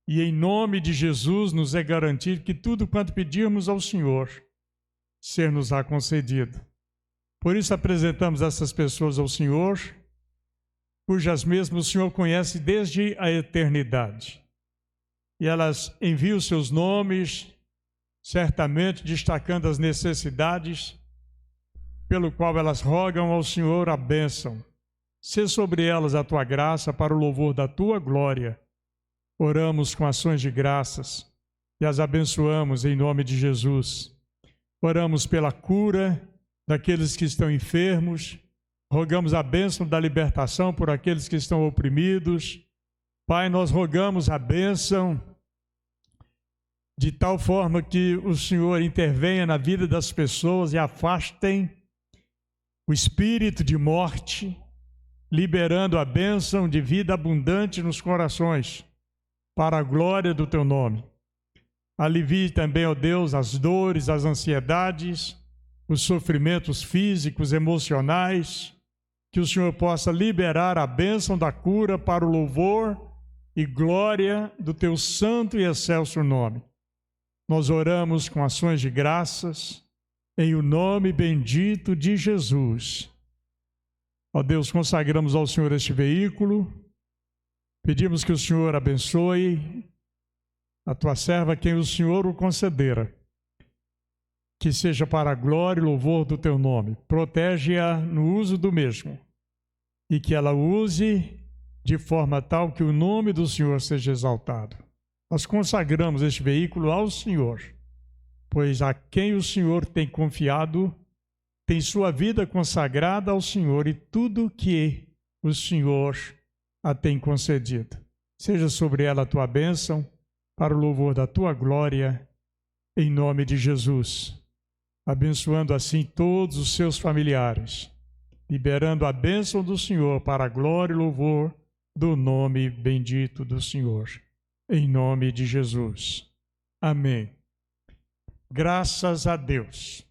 E em nome de Jesus nos é garantido que tudo quanto pedirmos ao Senhor, ser-nos-á concedido. Por isso apresentamos essas pessoas ao Senhor, cujas mesmas o Senhor conhece desde a eternidade. E elas enviam seus nomes, certamente destacando as necessidades, pelo qual elas rogam ao Senhor a bênção. Sê sobre elas a tua graça para o louvor da tua glória. Oramos com ações de graças e as abençoamos em nome de Jesus. Oramos pela cura daqueles que estão enfermos, rogamos a bênção da libertação por aqueles que estão oprimidos. Pai, nós rogamos a bênção de tal forma que o Senhor intervenha na vida das pessoas e afastem o espírito de morte, liberando a bênção de vida abundante nos corações, para a glória do teu nome. Alivie também, ó Deus, as dores, as ansiedades, os sofrimentos físicos, emocionais, que o Senhor possa liberar a bênção da cura para o louvor e glória do teu santo e excelso nome. Nós oramos com ações de graças, em o nome bendito de Jesus. Ó Deus, consagramos ao Senhor este veículo, pedimos que o Senhor abençoe a tua serva, quem o Senhor o concedera, que seja para a glória e louvor do teu nome. Protege-a no uso do mesmo e que ela use de forma tal que o nome do Senhor seja exaltado. Nós consagramos este veículo ao Senhor, pois a quem o Senhor tem confiado tem sua vida consagrada ao Senhor e tudo que o Senhor a tem concedido. Seja sobre ela a tua bênção, para o louvor da tua glória, em nome de Jesus. Abençoando assim todos os seus familiares, liberando a bênção do Senhor para a glória e louvor do nome bendito do Senhor. Em nome de Jesus. Amém. Graças a Deus.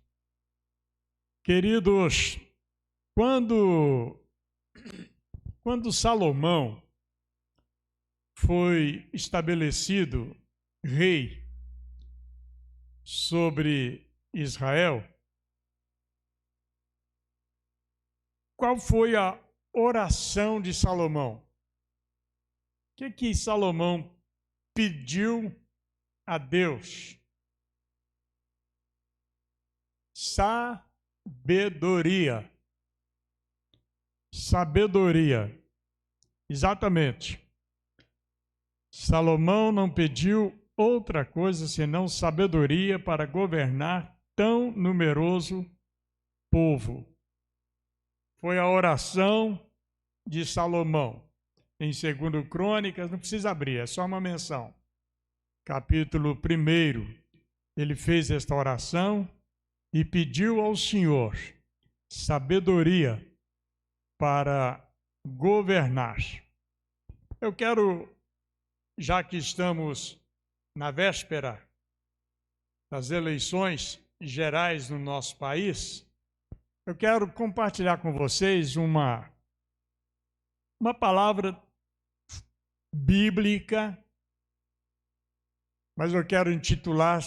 Queridos, quando Salomão foi estabelecido rei sobre Israel, qual foi a oração de Salomão? O que Salomão pediu a Deus? Sabedoria. Sabedoria. Exatamente. Salomão não pediu outra coisa senão sabedoria para governar tão numeroso povo. Foi a oração de Salomão. Em 2 Crônicas, não precisa abrir, é só uma menção. Capítulo 1, ele fez esta oração e pediu ao Senhor sabedoria para governar. Eu quero, já que estamos na véspera das eleições gerais no nosso país, eu quero compartilhar com vocês uma palavra bíblica, mas eu quero intitular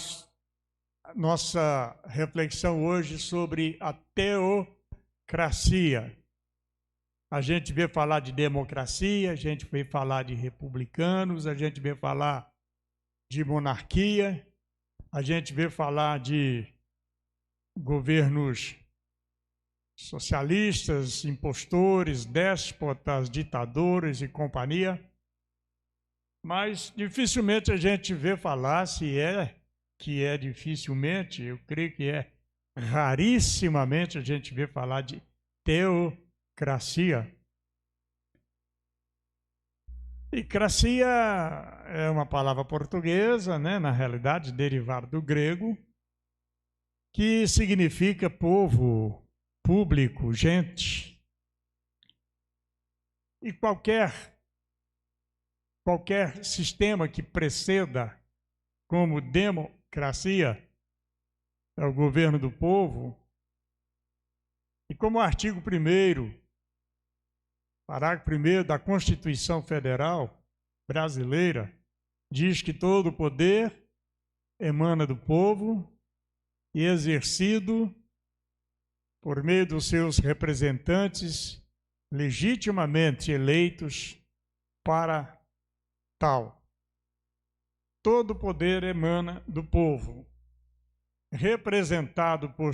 a nossa reflexão hoje sobre a teocracia. A gente vê falar de democracia, a gente vê falar de republicanos, a gente vê falar de monarquia, a gente vê falar de governos socialistas, impostores, déspotas, ditadores e companhia. Mas dificilmente a gente vê falar, se é que é dificilmente, eu creio que é rarissimamente a gente vê falar de teocracia. E cracia é uma palavra portuguesa, né, na realidade, derivada do grego, que significa povo, público, gente. E qualquer sistema que preceda como democracia é o governo do povo. E como artigo 1º, parágrafo 1º da Constituição Federal Brasileira diz que todo o poder emana do povo e é exercido por meio dos seus representantes legitimamente eleitos para tal. Todo o poder emana do povo, representado por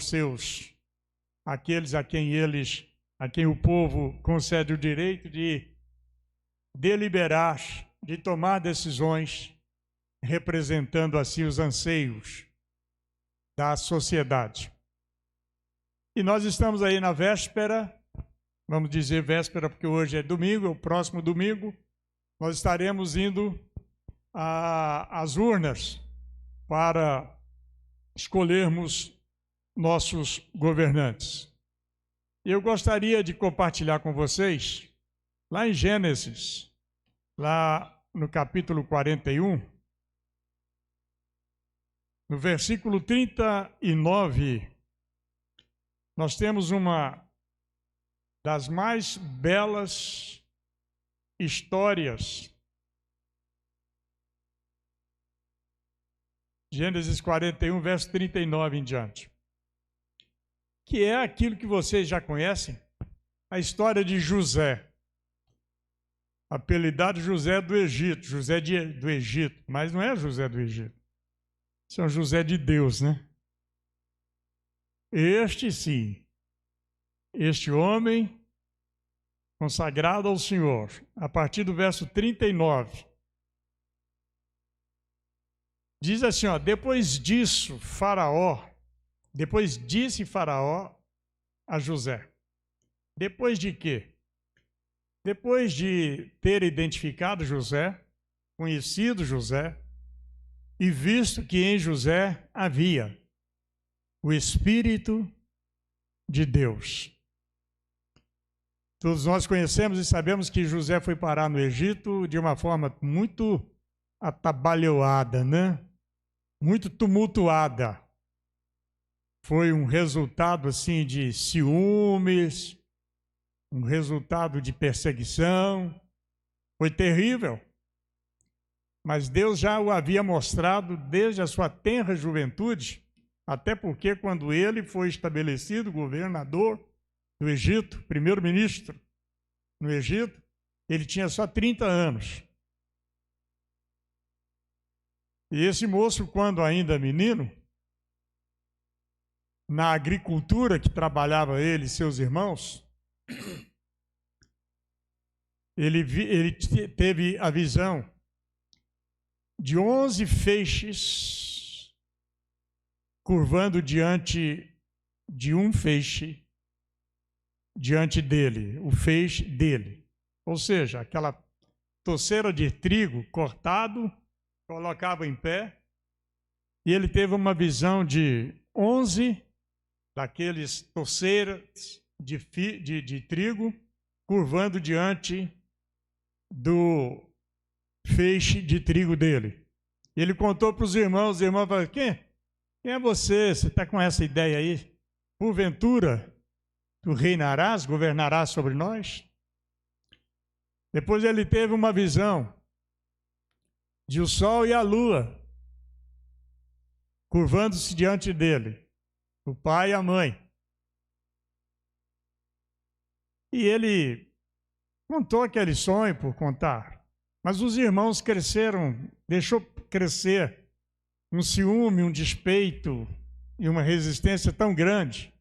aqueles a quem o povo concede o direito de deliberar, de tomar decisões, representando assim os anseios da sociedade. E nós estamos aí na véspera, vamos dizer véspera porque hoje é domingo, é o próximo domingo, nós estaremos indo às urnas para escolhermos nossos governantes. Eu gostaria de compartilhar com vocês, lá em Gênesis, lá no capítulo 41, no versículo 39, nós temos uma das mais belas histórias. Gênesis 41, verso 39 em diante. Que é aquilo que vocês já conhecem, a história de José. Apelidado José do Egito, do Egito, mas não é José do Egito. Esse é um José de Deus, né? Este sim, este homem consagrado ao Senhor, a partir do verso 39, diz assim, ó, depois disse Faraó a José. Depois de quê? Depois de ter identificado José, conhecido José, e visto que em José havia o Espírito de Deus. Todos nós conhecemos e sabemos que José foi parar no Egito de uma forma muito atabalhoada, né? Muito tumultuada. Foi um resultado assim de ciúmes, um resultado de perseguição. Foi terrível. Mas Deus já o havia mostrado desde a sua tenra juventude, até porque quando ele foi estabelecido governador do Egito, primeiro-ministro no Egito, ele tinha só 30 anos. E esse moço, quando ainda menino, na agricultura que trabalhava ele e seus irmãos, ele teve a visão de 11 feixes curvando diante de um feixe diante dele, o feixe dele. Ou seja, aquela toceira de trigo cortado, colocava em pé, e ele teve uma visão de 11 daqueles toceiras de trigo curvando diante do feixe de trigo dele. Ele contou para os irmãos falaram, quem é você? Você está com essa ideia aí? Porventura, tu reinarás, governarás sobre nós? Depois ele teve uma visão de o sol e a lua curvando-se diante dele, o pai e a mãe. E ele contou aquele sonho por contar. Mas os irmãos deixou crescer um ciúme, um despeito e uma resistência tão grande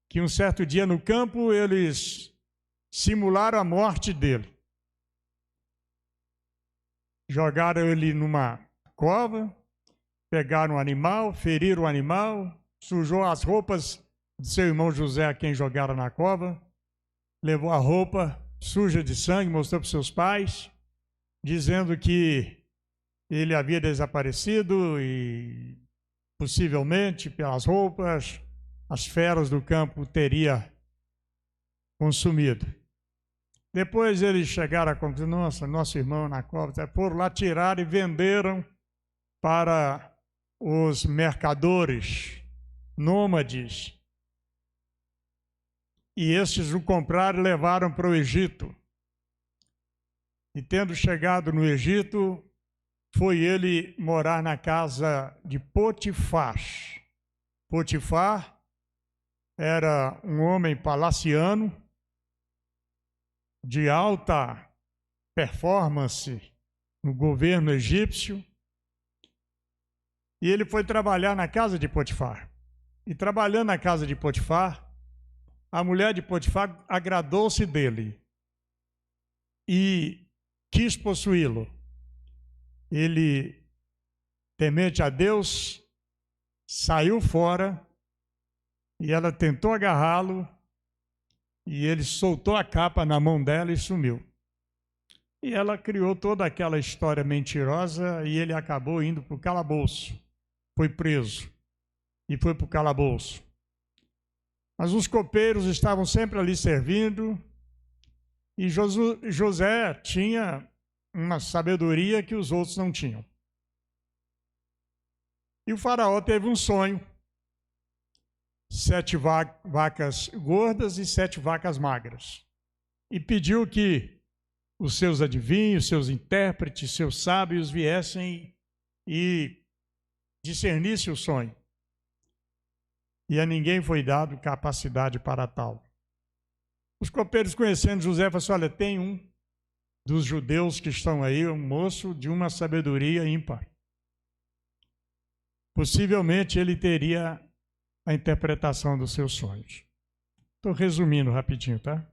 que um certo dia no campo eles simularam a morte dele. Jogaram ele numa cova, pegaram o animal, feriram o animal, sujou as roupas de seu irmão José, a quem jogaram na cova, levou a roupa suja de sangue, mostrou para seus pais, dizendo que ele havia desaparecido e possivelmente pelas roupas as feras do campo teria consumido. Depois eles chegaram à conclusão: nossa, nosso irmão na cova, foram lá, tiraram e venderam para os mercadores nômades. E estes o compraram e levaram para o Egito. E tendo chegado no Egito, foi ele morar na casa de Potifar. Potifar era um homem palaciano, de alta performance no governo egípcio. E ele foi trabalhar na casa de Potifar. E trabalhando na casa de Potifar, a mulher de Potifar agradou-se dele e quis possuí-lo. Ele, temente a Deus, saiu fora e ela tentou agarrá-lo e ele soltou a capa na mão dela e sumiu. E ela criou toda aquela história mentirosa e ele acabou indo para o calabouço. Foi preso e foi para o calabouço. Mas os copeiros estavam sempre ali servindo e José tinha uma sabedoria que os outros não tinham. E o faraó teve um sonho: 7 vacas gordas e 7 vacas magras. E pediu que os seus adivinhos, seus intérpretes, seus sábios viessem e discernissem o sonho. E a ninguém foi dado capacidade para tal. Os copeiros, conhecendo José, falaram assim: olha, tem um dos judeus que estão aí, um moço de uma sabedoria ímpar. Possivelmente ele teria a interpretação dos seus sonhos. Estou resumindo rapidinho, tá?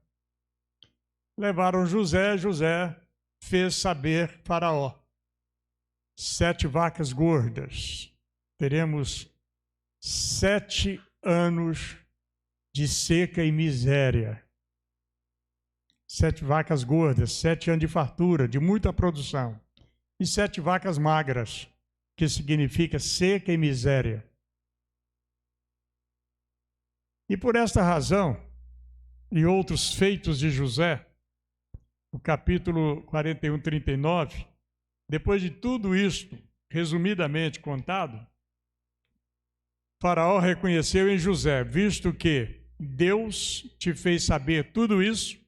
Levaram José, José fez saber Faraó: 7 vacas gordas. Teremos 7 anos de seca e miséria. 7 vacas gordas, 7 anos de fartura, de muita produção. E 7 vacas magras, que significa seca e miséria. E por esta razão, e outros feitos de José, o capítulo 41, 39, depois de tudo isto, resumidamente contado, Faraó reconheceu em José: visto que Deus te fez saber tudo isso,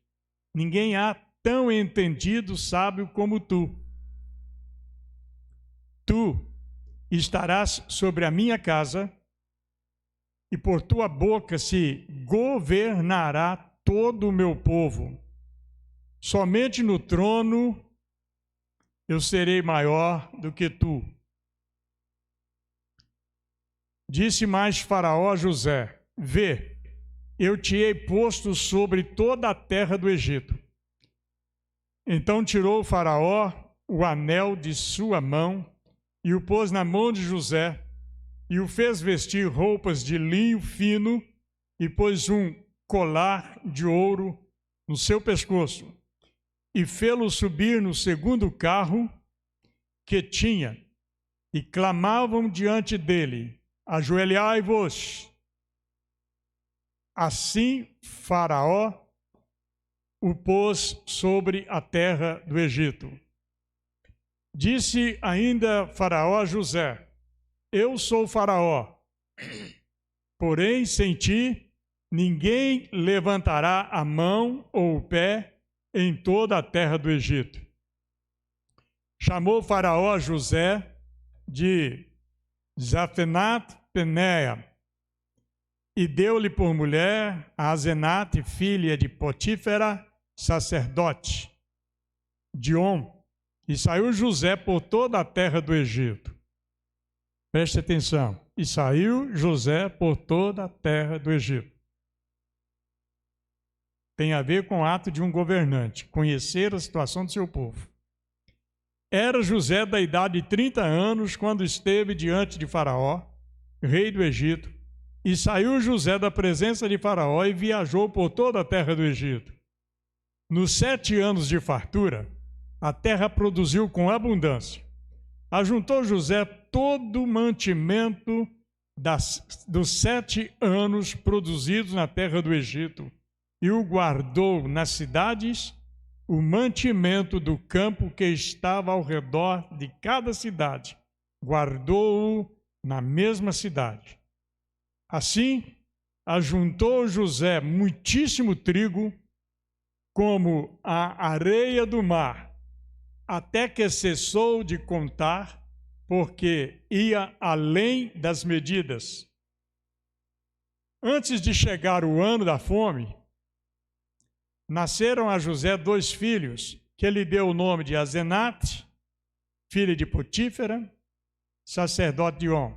ninguém há tão entendido, sábio como tu. Tu estarás sobre a minha casa, e por tua boca se governará todo o meu povo. Somente no trono eu serei maior do que tu. Disse mais Faraó a José: vê, eu te hei posto sobre toda a terra do Egito. Então tirou o Faraó o anel de sua mão e o pôs na mão de José, e o fez vestir roupas de linho fino, e pôs um colar de ouro no seu pescoço, e fê-lo subir no segundo carro que tinha, e clamavam diante dele: ajoelhai-vos. Assim Faraó o pôs sobre a terra do Egito. Disse ainda Faraó a José: eu sou Faraó, porém sem ti ninguém levantará a mão ou o pé em toda a terra do Egito. Chamou Faraó a José de Zafenat-Paneah e deu-lhe por mulher a Asenate, filha de Potífera, sacerdote de On. E saiu José por toda a terra do Egito. Preste atenção. E saiu José por toda a terra do Egito. Tem a ver com o ato de um governante, conhecer a situação do seu povo. Era José da idade de 30 anos quando esteve diante de Faraó, rei do Egito, e saiu José da presença de Faraó e viajou por toda a terra do Egito. Nos 7 anos de fartura, a terra produziu com abundância. Ajuntou José todo o mantimento dos 7 anos produzidos na terra do Egito e o guardou nas cidades, o mantimento do campo que estava ao redor de cada cidade, guardou-o na mesma cidade. Assim, ajuntou José muitíssimo trigo, como a areia do mar, até que cessou de contar, porque ia além das medidas. Antes de chegar o ano da fome, nasceram a José 2 filhos, que lhe deu o nome de Asenate, filha de Potífera, sacerdote de On.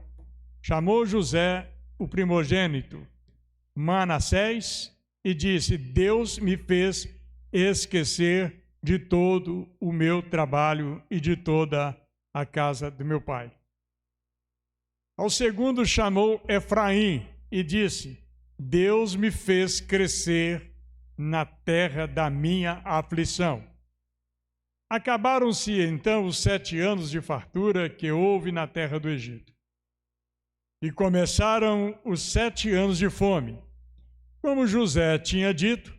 Chamou José, o primogênito, Manassés, e disse: Deus me fez esquecer de todo o meu trabalho e de toda a casa do meu pai. Ao segundo chamou Efraim e disse: Deus me fez crescer na terra da minha aflição. Acabaram-se então os 7 anos de fartura que houve na terra do Egito. E começaram os 7 anos de fome. Como José tinha dito,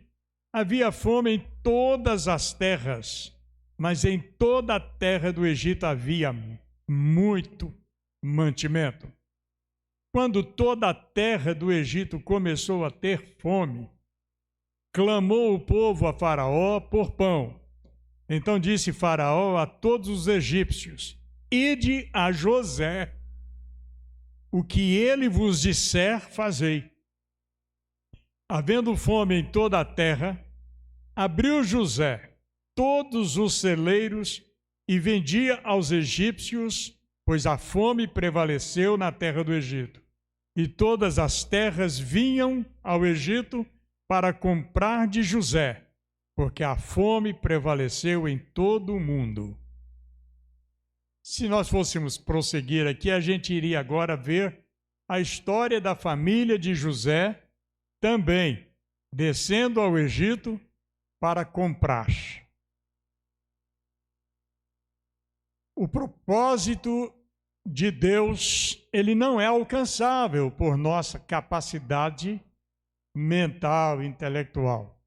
havia fome em todas as terras, mas em toda a terra do Egito havia muito mantimento. Quando toda a terra do Egito começou a ter fome, clamou o povo a Faraó por pão. Então disse Faraó a todos os egípcios: Ide a José, o que ele vos disser, fazei. Havendo fome em toda a terra, abriu José todos os celeiros e vendia aos egípcios, pois a fome prevaleceu na terra do Egito. E todas as terras vinham ao Egito para comprar de José, porque a fome prevaleceu em todo o mundo. Se nós fôssemos prosseguir aqui, a gente iria agora ver a história da família de José, também descendo ao Egito para comprar. O propósito de Deus, ele não é alcançável por nossa capacidade mental, intelectual.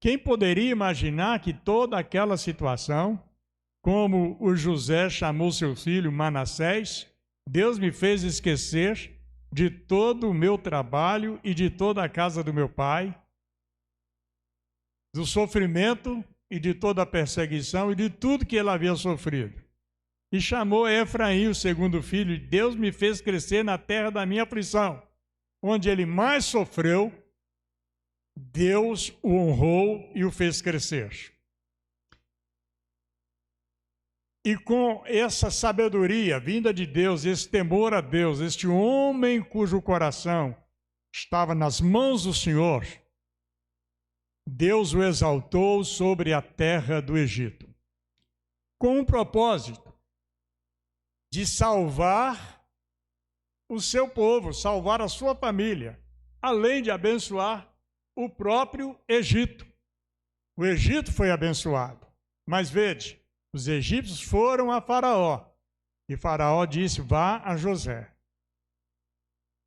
Quem poderia imaginar que toda aquela situação, como o José chamou seu filho Manassés, Deus me fez esquecer de todo o meu trabalho e de toda a casa do meu pai, do sofrimento e de toda a perseguição e de tudo que ele havia sofrido. E chamou Efraim, o segundo filho, e Deus me fez crescer na terra da minha aflição. Onde ele mais sofreu, Deus o honrou e o fez crescer. E com essa sabedoria vinda de Deus, esse temor a Deus, este homem cujo coração estava nas mãos do Senhor, Deus o exaltou sobre a terra do Egito, com um propósito de salvar o seu povo, salvar a sua família, além de abençoar o próprio Egito. O Egito foi abençoado, mas vede, os egípcios foram a Faraó, e Faraó disse: vá a José.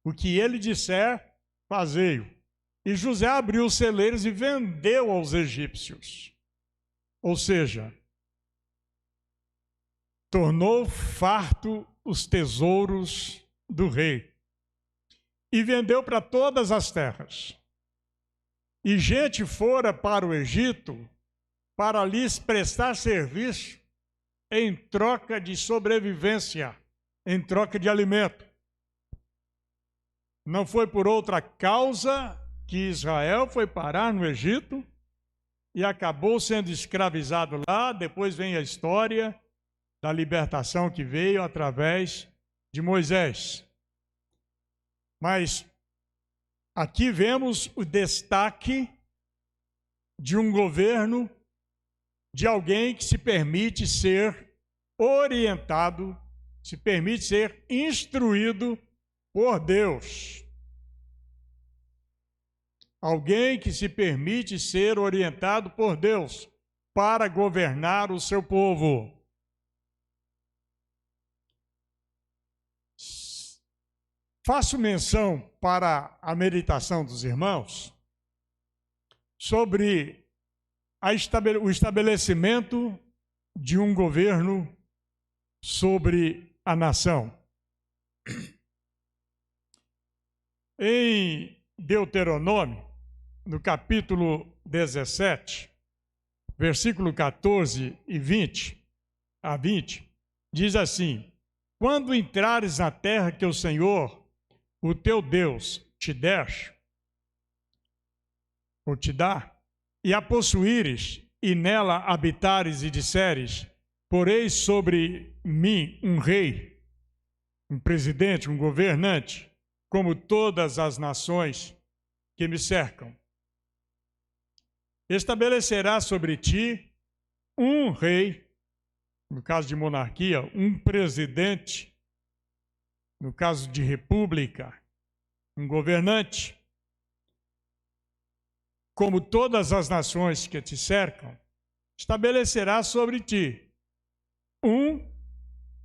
O que ele disser, fazei-o. E José abriu os celeiros e vendeu aos egípcios. Ou seja, tornou farto os tesouros do rei. E vendeu para todas as terras. E gente fora para o Egito para lhes prestar serviço em troca de sobrevivência, em troca de alimento. Não foi por outra causa que Israel foi parar no Egito e acabou sendo escravizado lá. Depois vem a história da libertação que veio através de Moisés. Mas aqui vemos o destaque de um governo, de alguém que se permite ser orientado, se permite ser instruído por Deus. Alguém que se permite ser orientado por Deus para governar o seu povo. Faço menção para a meditação dos irmãos sobre o estabelecimento de um governo sobre a nação. Em Deuteronômio, no capítulo 17, versículo 14 e 20 a 20, diz assim: quando entrares na terra que o Senhor, o teu Deus, te der, ou te dá, e a possuíres, e nela habitares e disseres, poreis sobre mim um rei, um presidente, um governante, como todas as nações que me cercam. Estabelecerá sobre ti um rei, no caso de monarquia, um presidente, no caso de república, um governante, como todas as nações que te cercam, estabelecerá sobre ti um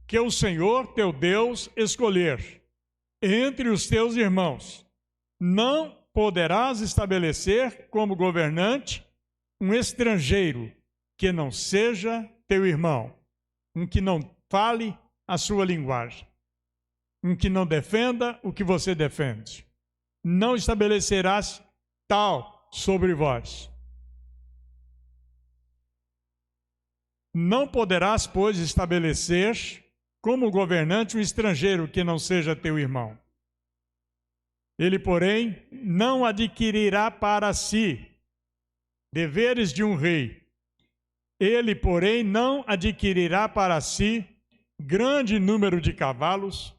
que o Senhor teu Deus escolher entre os teus irmãos. Não poderás estabelecer como governante um estrangeiro que não seja teu irmão, um que não fale a sua linguagem, um que não defenda o que você defende. Não estabelecerás tal sobre vós. Não poderás, pois, estabelecer como governante um estrangeiro que não seja teu irmão. Ele, porém, não adquirirá para si deveres de um rei. Ele, porém, não adquirirá para si grande número de cavalos,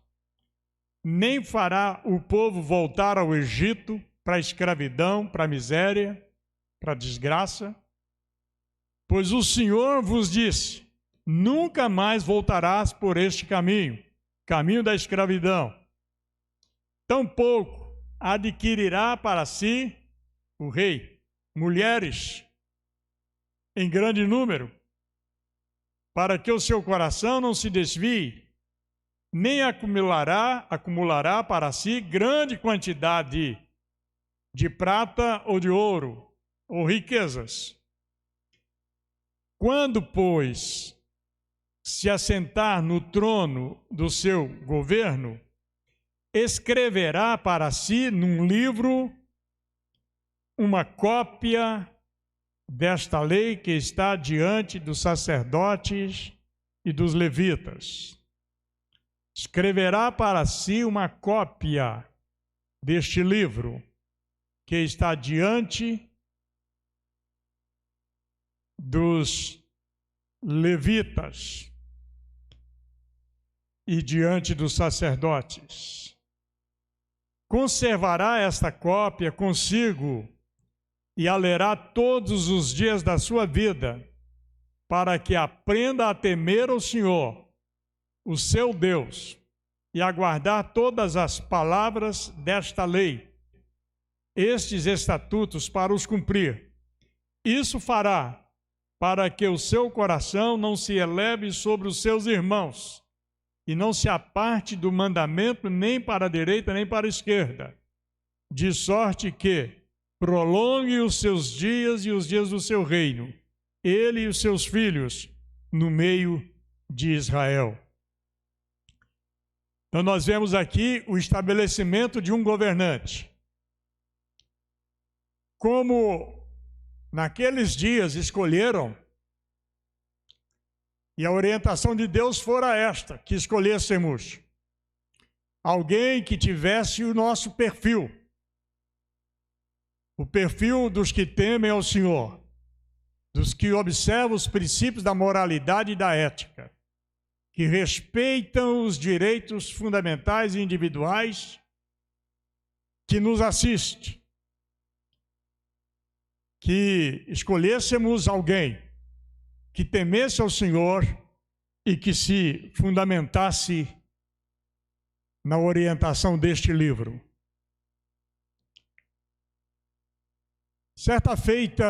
nem fará o povo voltar ao Egito para a escravidão, para a miséria, para a desgraça. Pois o Senhor vos disse, nunca mais voltarás por este caminho, caminho da escravidão. Tampouco adquirirá para si o rei mulheres em grande número, para que o seu coração não se desvie, nem acumulará para si grande quantidade de prata ou de ouro, ou riquezas. Quando, pois, se assentar no trono do seu governo, escreverá para si num livro uma cópia desta lei que está diante dos sacerdotes e dos levitas. Escreverá para si uma cópia deste livro que está diante dos levitas e diante dos sacerdotes. Conservará esta cópia consigo e a lerá todos os dias da sua vida, para que aprenda a temer o Senhor, o seu Deus, e a guardar todas as palavras desta lei, estes estatutos para os cumprir. Isso fará para que o seu coração não se eleve sobre os seus irmãos, e não se aparte do mandamento nem para a direita nem para a esquerda, de sorte que prolongue os seus dias e os dias do seu reino, ele e os seus filhos, no meio de Israel. Então nós vemos aqui o estabelecimento de um governante. Como naqueles dias escolheram, e a orientação de Deus fora esta, que escolhêssemos alguém que tivesse o nosso perfil, o perfil dos que temem ao Senhor, dos que observam os princípios da moralidade e da ética, que respeitam os direitos fundamentais e individuais, que nos assiste, que escolhêssemos alguém que temesse ao Senhor e que se fundamentasse na orientação deste livro. Certa feita,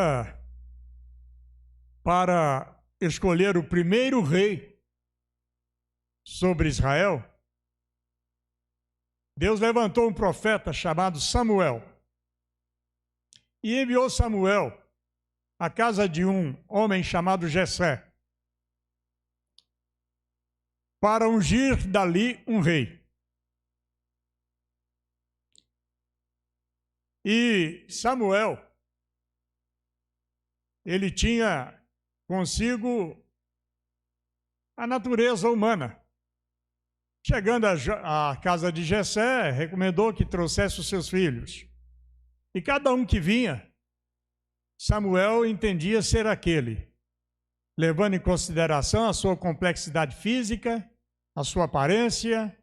para escolher o primeiro rei sobre Israel, Deus levantou um profeta chamado Samuel e enviou Samuel à casa de um homem chamado Jessé para ungir dali um rei. E Samuel, ele tinha consigo a natureza humana. Chegando à casa de Jessé, recomendou que trouxesse os seus filhos. E cada um que vinha, Samuel entendia ser aquele, levando em consideração a sua complexidade física, a sua aparência.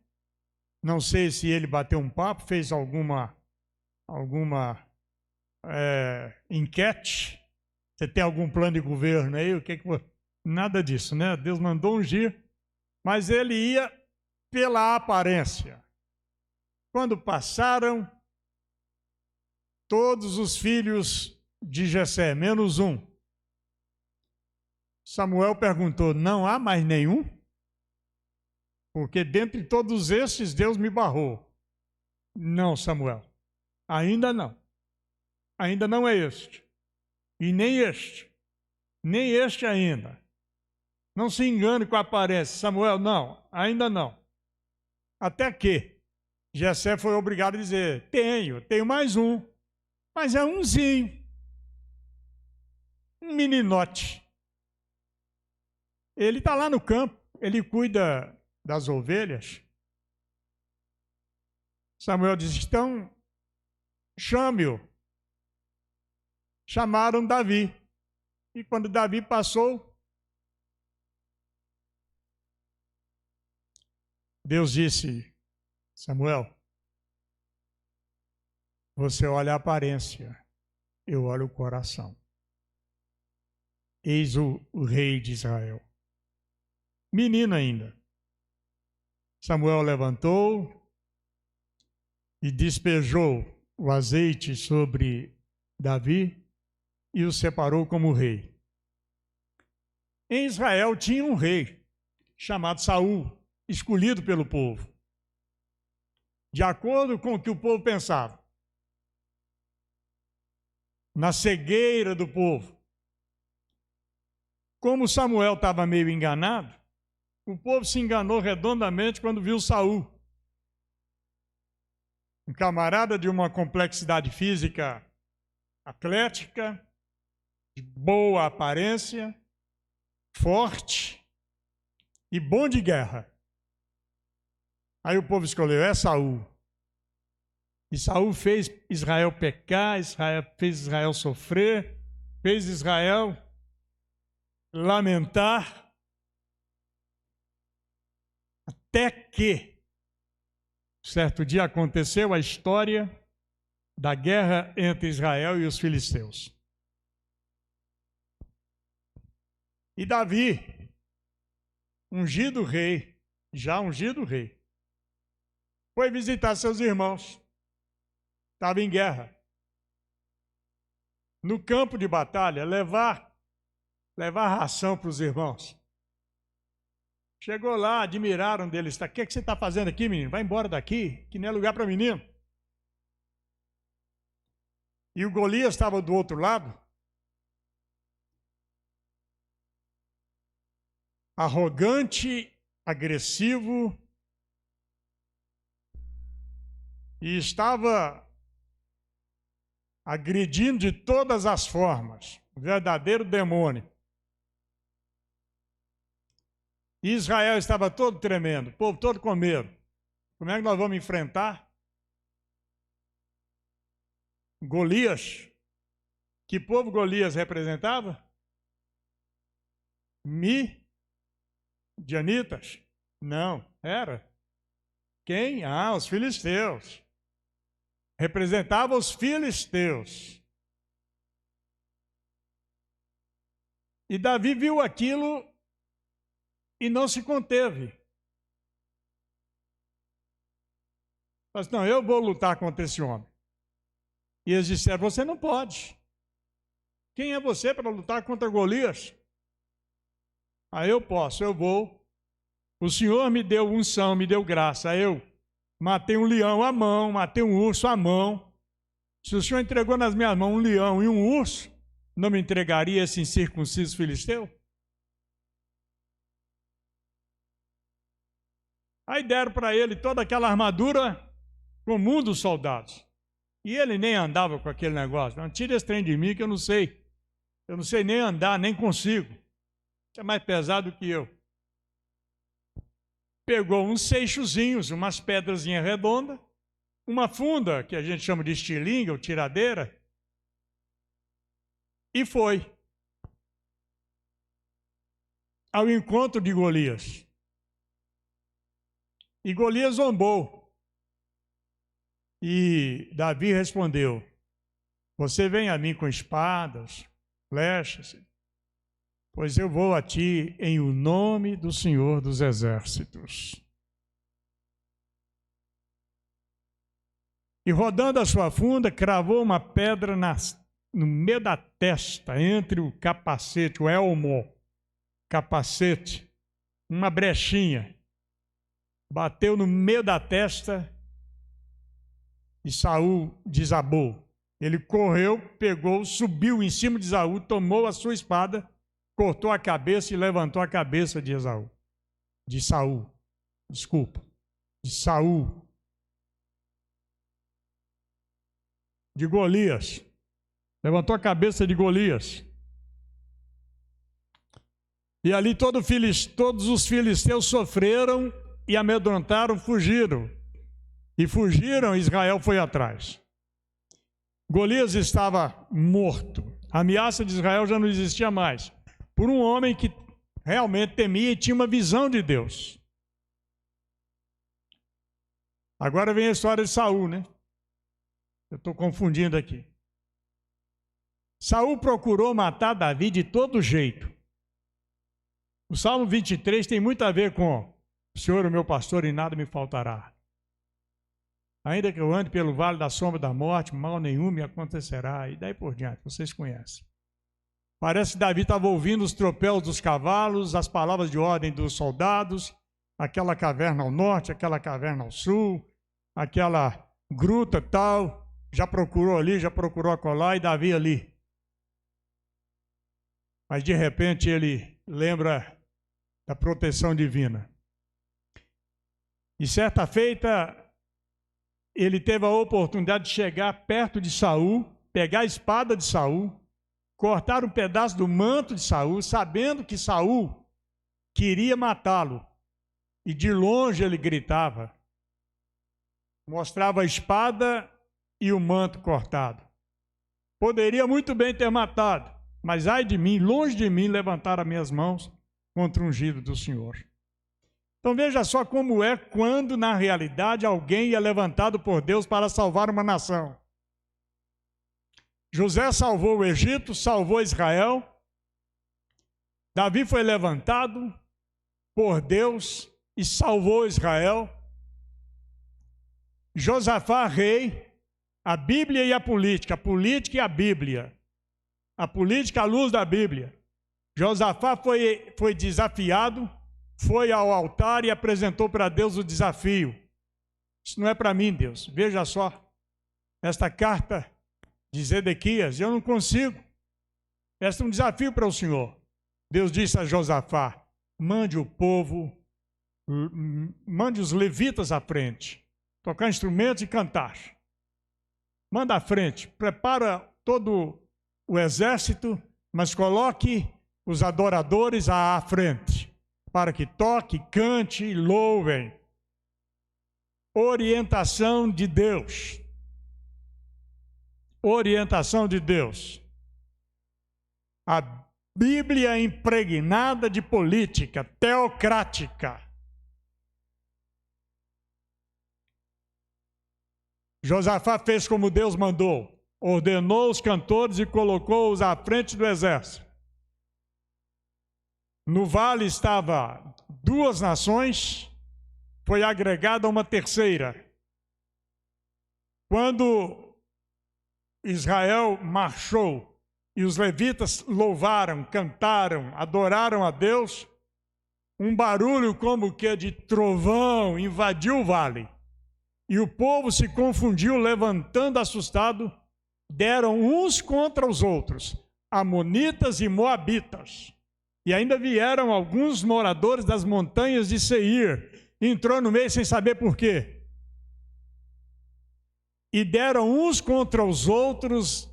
Não sei se ele bateu um papo, fez alguma enquete. Você tem algum plano de governo aí? Nada disso, né? Deus mandou ungir, mas ele ia pela aparência. Quando passaram, todos os filhos de Jessé, menos um, Samuel perguntou: não há mais nenhum? Porque dentre todos estes Deus me barrou. Não, Samuel, ainda não. Ainda não é este. E nem este ainda. Não se engane com a aparência. Samuel, não, ainda não. Até que Jessé foi obrigado a dizer: tenho mais um, mas é umzinho, um meninote. Ele está lá no campo, ele cuida das ovelhas. Samuel diz: então, chame-o. Chamaram Davi. E quando Davi passou, Deus disse: Samuel, você olha a aparência, eu olho o coração. Eis o rei de Israel. Menino ainda. Samuel levantou e despejou o azeite sobre Davi e o separou como rei. Em Israel tinha um rei chamado Saul, escolhido pelo povo, de acordo com o que o povo pensava. Na cegueira do povo. Como Samuel estava meio enganado, o povo se enganou redondamente quando viu Saul, um camarada de uma complexidade física atlética, de boa aparência, forte e bom de guerra. Aí o povo escolheu: é Saul. E Saul fez Israel pecar, fez Israel sofrer, fez Israel lamentar, até que certo dia aconteceu a história da guerra entre Israel e os filisteus. E Davi, ungido rei, foi visitar seus irmãos. Estava em guerra. No campo de batalha, levar ração para os irmãos. Chegou lá, admiraram dele. O que você está fazendo aqui, menino? Vai embora daqui, que não é lugar para menino. E o Golias estava do outro lado, arrogante, agressivo, e estava agredindo de todas as formas, o verdadeiro demônio. E Israel estava todo tremendo, o povo todo com medo. Como é que nós vamos enfrentar Golias? Que povo Golias representava? Midianitas? Não, era. Quem? Os filisteus. Representava os filisteus. E Davi viu aquilo e não se conteve. Falei assim, não, eu vou lutar contra esse homem. E eles disseram, você não pode. Quem é você para lutar contra Golias? Aí eu posso, eu vou. O Senhor me deu unção, me deu graça. Eu matei um leão à mão, matei um urso à mão. Se o Senhor entregou nas minhas mãos um leão e um urso, não me entregaria esse incircunciso filisteu? Aí deram para ele toda aquela armadura comum dos soldados. E ele nem andava com aquele negócio. Não, tira esse trem de mim que eu não sei. Eu não sei nem andar, nem consigo. Isso é mais pesado que eu. Pegou uns seixozinhos, umas pedrazinhas redondas, uma funda, que a gente chama de estilingue ou tiradeira, e foi ao encontro de Golias. E Golias zombou. E Davi respondeu, você vem a mim com espadas, flechas, pois eu vou a ti em o nome do Senhor dos Exércitos. E rodando a sua funda, cravou uma pedra no meio da testa, entre o capacete, o elmo, capacete, uma brechinha. Bateu no meio da testa e Saul desabou. Ele correu, pegou, subiu em cima de Saul, tomou a sua espada, cortou a cabeça e levantou a cabeça de Saul. De Saul. De Golias. Levantou a cabeça de Golias. E ali todos os filisteus sofreram e amedrontaram, fugiram. E fugiram, Israel foi atrás. Golias estava morto. A ameaça de Israel já não existia mais. Por um homem que realmente temia e tinha uma visão de Deus. Agora vem a história de Saul, né? Eu estou confundindo aqui. Saul procurou matar Davi de todo jeito. O Salmo 23 tem muito a ver com o Senhor, o meu pastor, e nada me faltará. Ainda que eu ande pelo vale da sombra da morte, mal nenhum me acontecerá. E daí por diante, vocês conhecem. Parece que Davi estava ouvindo os tropelos dos cavalos, as palavras de ordem dos soldados, aquela caverna ao norte, aquela caverna ao sul, aquela gruta tal, já procurou ali, já procurou acolá, e Davi ali. Mas de repente ele lembra da proteção divina. E certa feita, ele teve a oportunidade de chegar perto de Saul, pegar a espada de Saul, cortar um pedaço do manto de Saul, sabendo que Saul queria matá-lo. E de longe ele gritava, mostrava a espada e o manto cortado. Poderia muito bem ter matado, mas ai de mim, longe de mim, levantar as minhas mãos contra o ungido do Senhor. Então veja só como é quando, na realidade, alguém é levantado por Deus para salvar uma nação. José salvou o Egito, salvou Israel. Davi foi levantado por Deus e salvou Israel. Josafá, rei, a Bíblia e a política e a Bíblia. A política à luz da Bíblia. Josafá foi desafiado, foi ao altar e apresentou para Deus o desafio. Isso não é para mim, Deus. Veja só, esta carta de Zedequias, eu não consigo. Este é um desafio para o Senhor. Deus disse a Josafá, mande o povo, mande os levitas à frente, tocar instrumentos e cantar. Manda à frente, prepara todo o exército, mas coloque os adoradores à frente, para que toque, cante e louvem. Orientação de Deus. Orientação de Deus. A Bíblia impregnada de política teocrática. Josafá fez como Deus mandou, ordenou os cantores e colocou-os à frente do exército. No vale estava 2 nações, foi agregada uma terceira. Quando Israel marchou e os levitas louvaram, cantaram, adoraram a Deus, um barulho como que de trovão invadiu o vale. E o povo se confundiu, levantando assustado, deram uns contra os outros, amonitas e moabitas. E ainda vieram alguns moradores das montanhas de Seir, entrou no meio sem saber por quê. E deram uns contra os outros,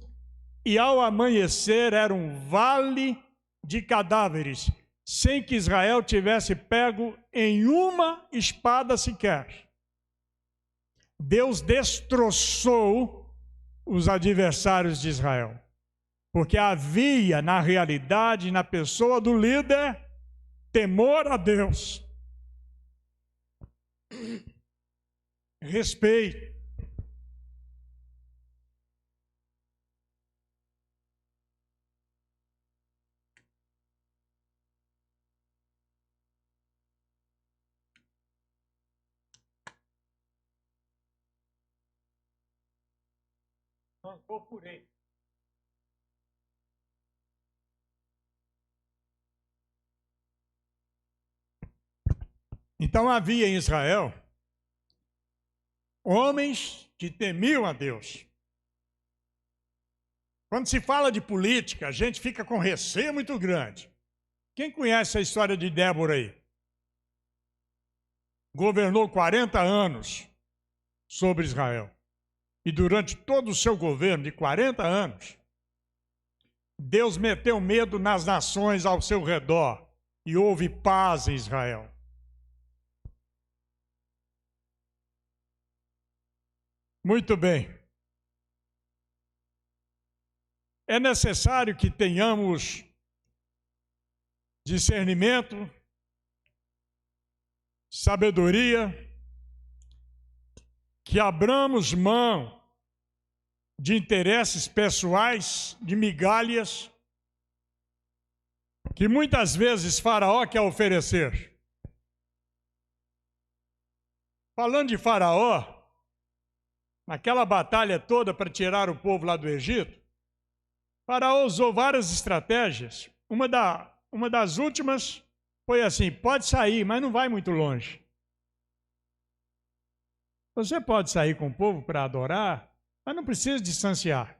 e ao amanhecer era um vale de cadáveres, sem que Israel tivesse pego em uma espada sequer. Deus destroçou os adversários de Israel, porque havia na realidade, na pessoa do líder, temor a Deus, respeito. Vou por aí. Então havia em Israel homens que temiam a Deus. Quando se fala de política, a gente fica com receio muito grande. Quem conhece a história de Débora aí? Governou 40 anos sobre Israel. E durante todo o seu governo de 40 anos, Deus meteu medo nas nações ao seu redor e houve paz em Israel. Muito bem. É necessário que tenhamos discernimento, sabedoria, que abramos mão de interesses pessoais, de migalhas, que muitas vezes Faraó quer oferecer. Falando de Faraó, naquela batalha toda para tirar o povo lá do Egito, Faraó usou várias estratégias. Uma das últimas foi assim: pode sair, mas não vai muito longe. Você pode sair com o povo para adorar, mas não precisa distanciar.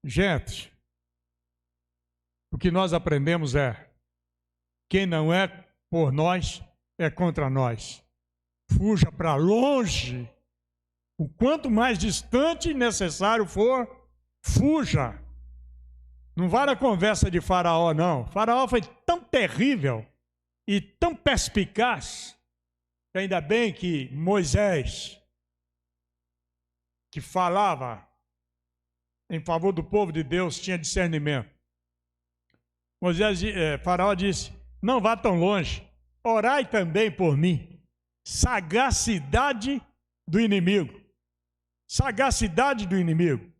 Gente, o que nós aprendemos é: quem não é por nós é contra nós. Fuja para longe. O quanto mais distante necessário for, fuja. Não vá na conversa de Faraó, não. Faraó foi tão terrível e tão perspicaz, que ainda bem que Moisés, que falava em favor do povo de Deus, tinha discernimento. Faraó disse: não vá tão longe, orai também por mim. Sagacidade do inimigo. Sagacidade do inimigo.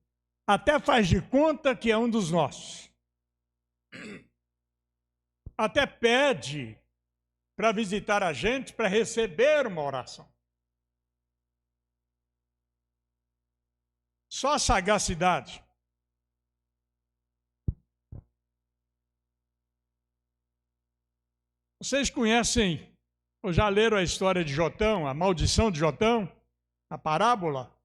Até faz de conta que é um dos nossos. Até pede para visitar a gente, para receber uma oração. Só sagacidade. Vocês conhecem, ou já leram a história de Jotão, a maldição de Jotão, a parábola?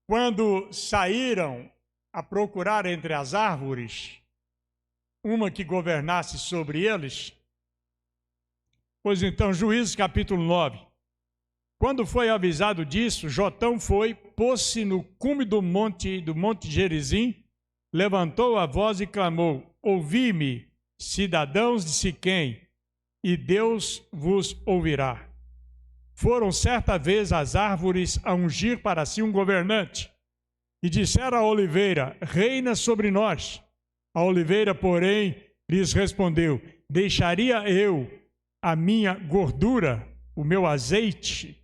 Quando saíram a procurar entre as árvores uma que governasse sobre eles, pois então, Juízes capítulo 9, quando foi avisado disso, Jotão foi, pôs-se no cume do monte Gerizim, levantou a voz e clamou: ouvi-me, cidadãos de Siquém, e Deus vos ouvirá. Foram certa vez as árvores a ungir para si um governante, e disseram à oliveira: reina sobre nós. A oliveira, porém, lhes respondeu: deixaria eu a minha gordura, o meu azeite,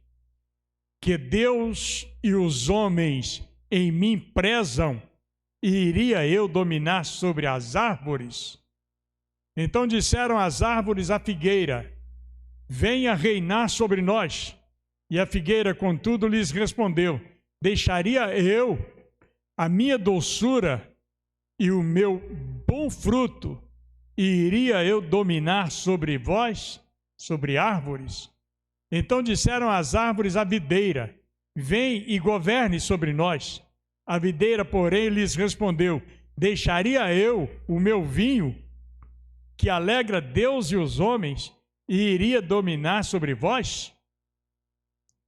que Deus e os homens em mim prezam, e iria eu dominar sobre as árvores? Então disseram as árvores à figueira: venha reinar sobre nós. E a figueira, contudo, lhes respondeu: deixaria eu a minha doçura e o meu bom fruto, e iria eu dominar sobre vós, sobre árvores? Então disseram as árvores à videira: vem e governe sobre nós. A videira, porém, lhes respondeu: deixaria eu o meu vinho, que alegra Deus e os homens, e iria dominar sobre vós?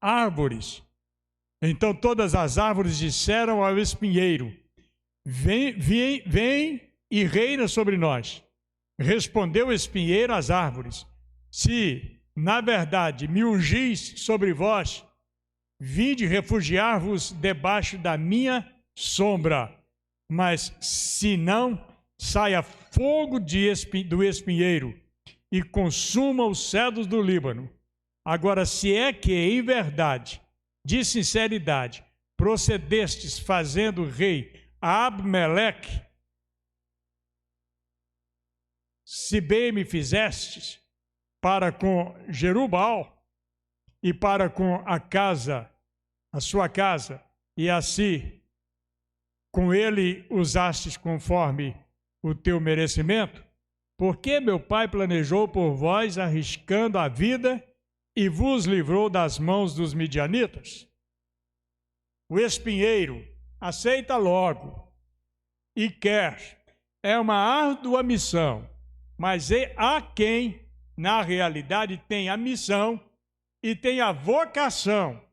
Árvores. Então todas as árvores disseram ao espinheiro: vem e reina sobre nós. Respondeu o espinheiro às árvores: se, na verdade, me ungis sobre vós, vinde refugiar-vos debaixo da minha sombra. Mas se não, saia fogo do espinheiro e consuma os cedros do Líbano. Agora, se é que, em verdade, de sinceridade, procedestes fazendo rei a Abimeleque, se bem me fizestes para com Jerubbaal e para com a sua casa, e assim com ele usastes conforme o teu merecimento, porque meu pai planejou por vós, arriscando a vida, e vos livrou das mãos dos midianitas? O espinheiro aceita logo e quer. É uma árdua missão, mas há quem, na realidade, tem a missão e tem a vocação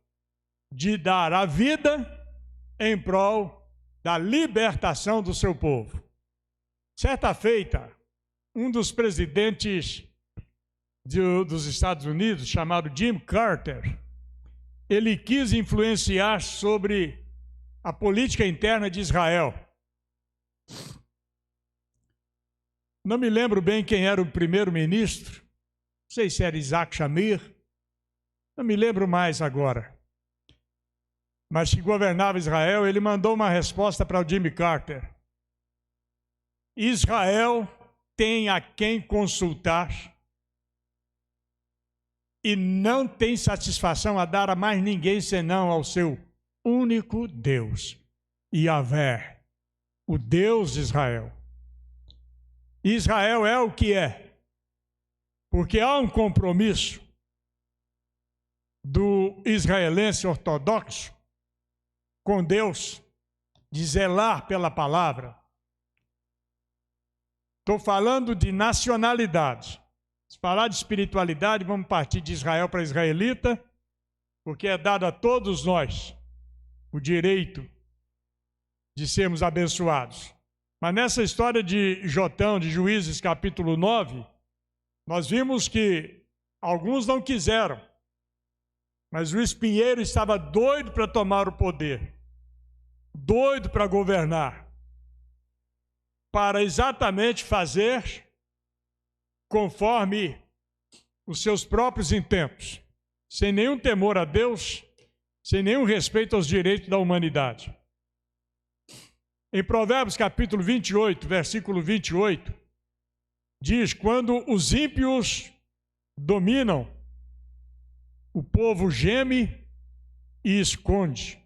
de dar a vida em prol da libertação do seu povo. Certa feita, um dos presidentes dos Estados Unidos, chamado Jimmy Carter, ele quis influenciar sobre a política interna de Israel. Não me lembro bem quem era o primeiro-ministro, não sei se era Isaac Shamir, não me lembro mais agora. Mas que governava Israel, ele mandou uma resposta para o Jimmy Carter: Israel tem a quem consultar e não tem satisfação a dar a mais ninguém senão ao seu único Deus, Yahvé, o Deus de Israel. Israel é o que é, porque há um compromisso do israelense ortodoxo com Deus, de zelar pela palavra. Estou falando de nacionalidade. Se falar de espiritualidade, vamos partir de Israel para israelita, porque é dado a todos nós o direito de sermos abençoados. Mas nessa história de Jotão, de Juízes, capítulo 9, nós vimos que alguns não quiseram, mas o espinheiro estava doido para tomar o poder, doido para governar, para exatamente fazer conforme os seus próprios intentos, sem nenhum temor a Deus, sem nenhum respeito aos direitos da humanidade. Em Provérbios capítulo 28, versículo 28, diz: quando os ímpios dominam, o povo geme e esconde.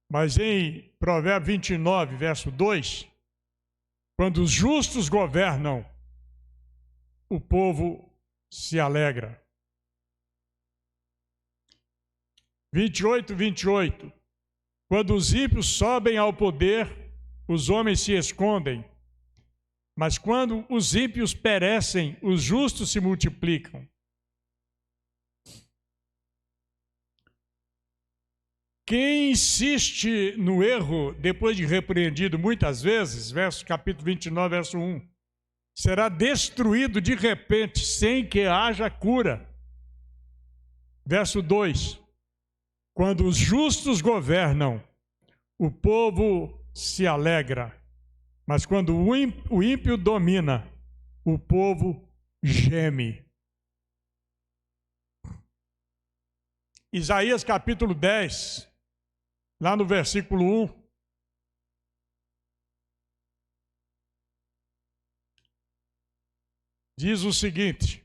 Mas em Provérbios 29, verso 2, quando os justos governam, o povo se alegra. 28, quando os ímpios sobem ao poder, os homens se escondem. Mas quando os ímpios perecem, os justos se multiplicam. Quem insiste no erro, depois de repreendido muitas vezes, capítulo 29, verso 1, será destruído de repente, sem que haja cura. Verso 2, quando os justos governam, o povo se alegra, mas quando o ímpio domina, o povo geme. Isaías capítulo 10, lá no versículo 1. diz o seguinte: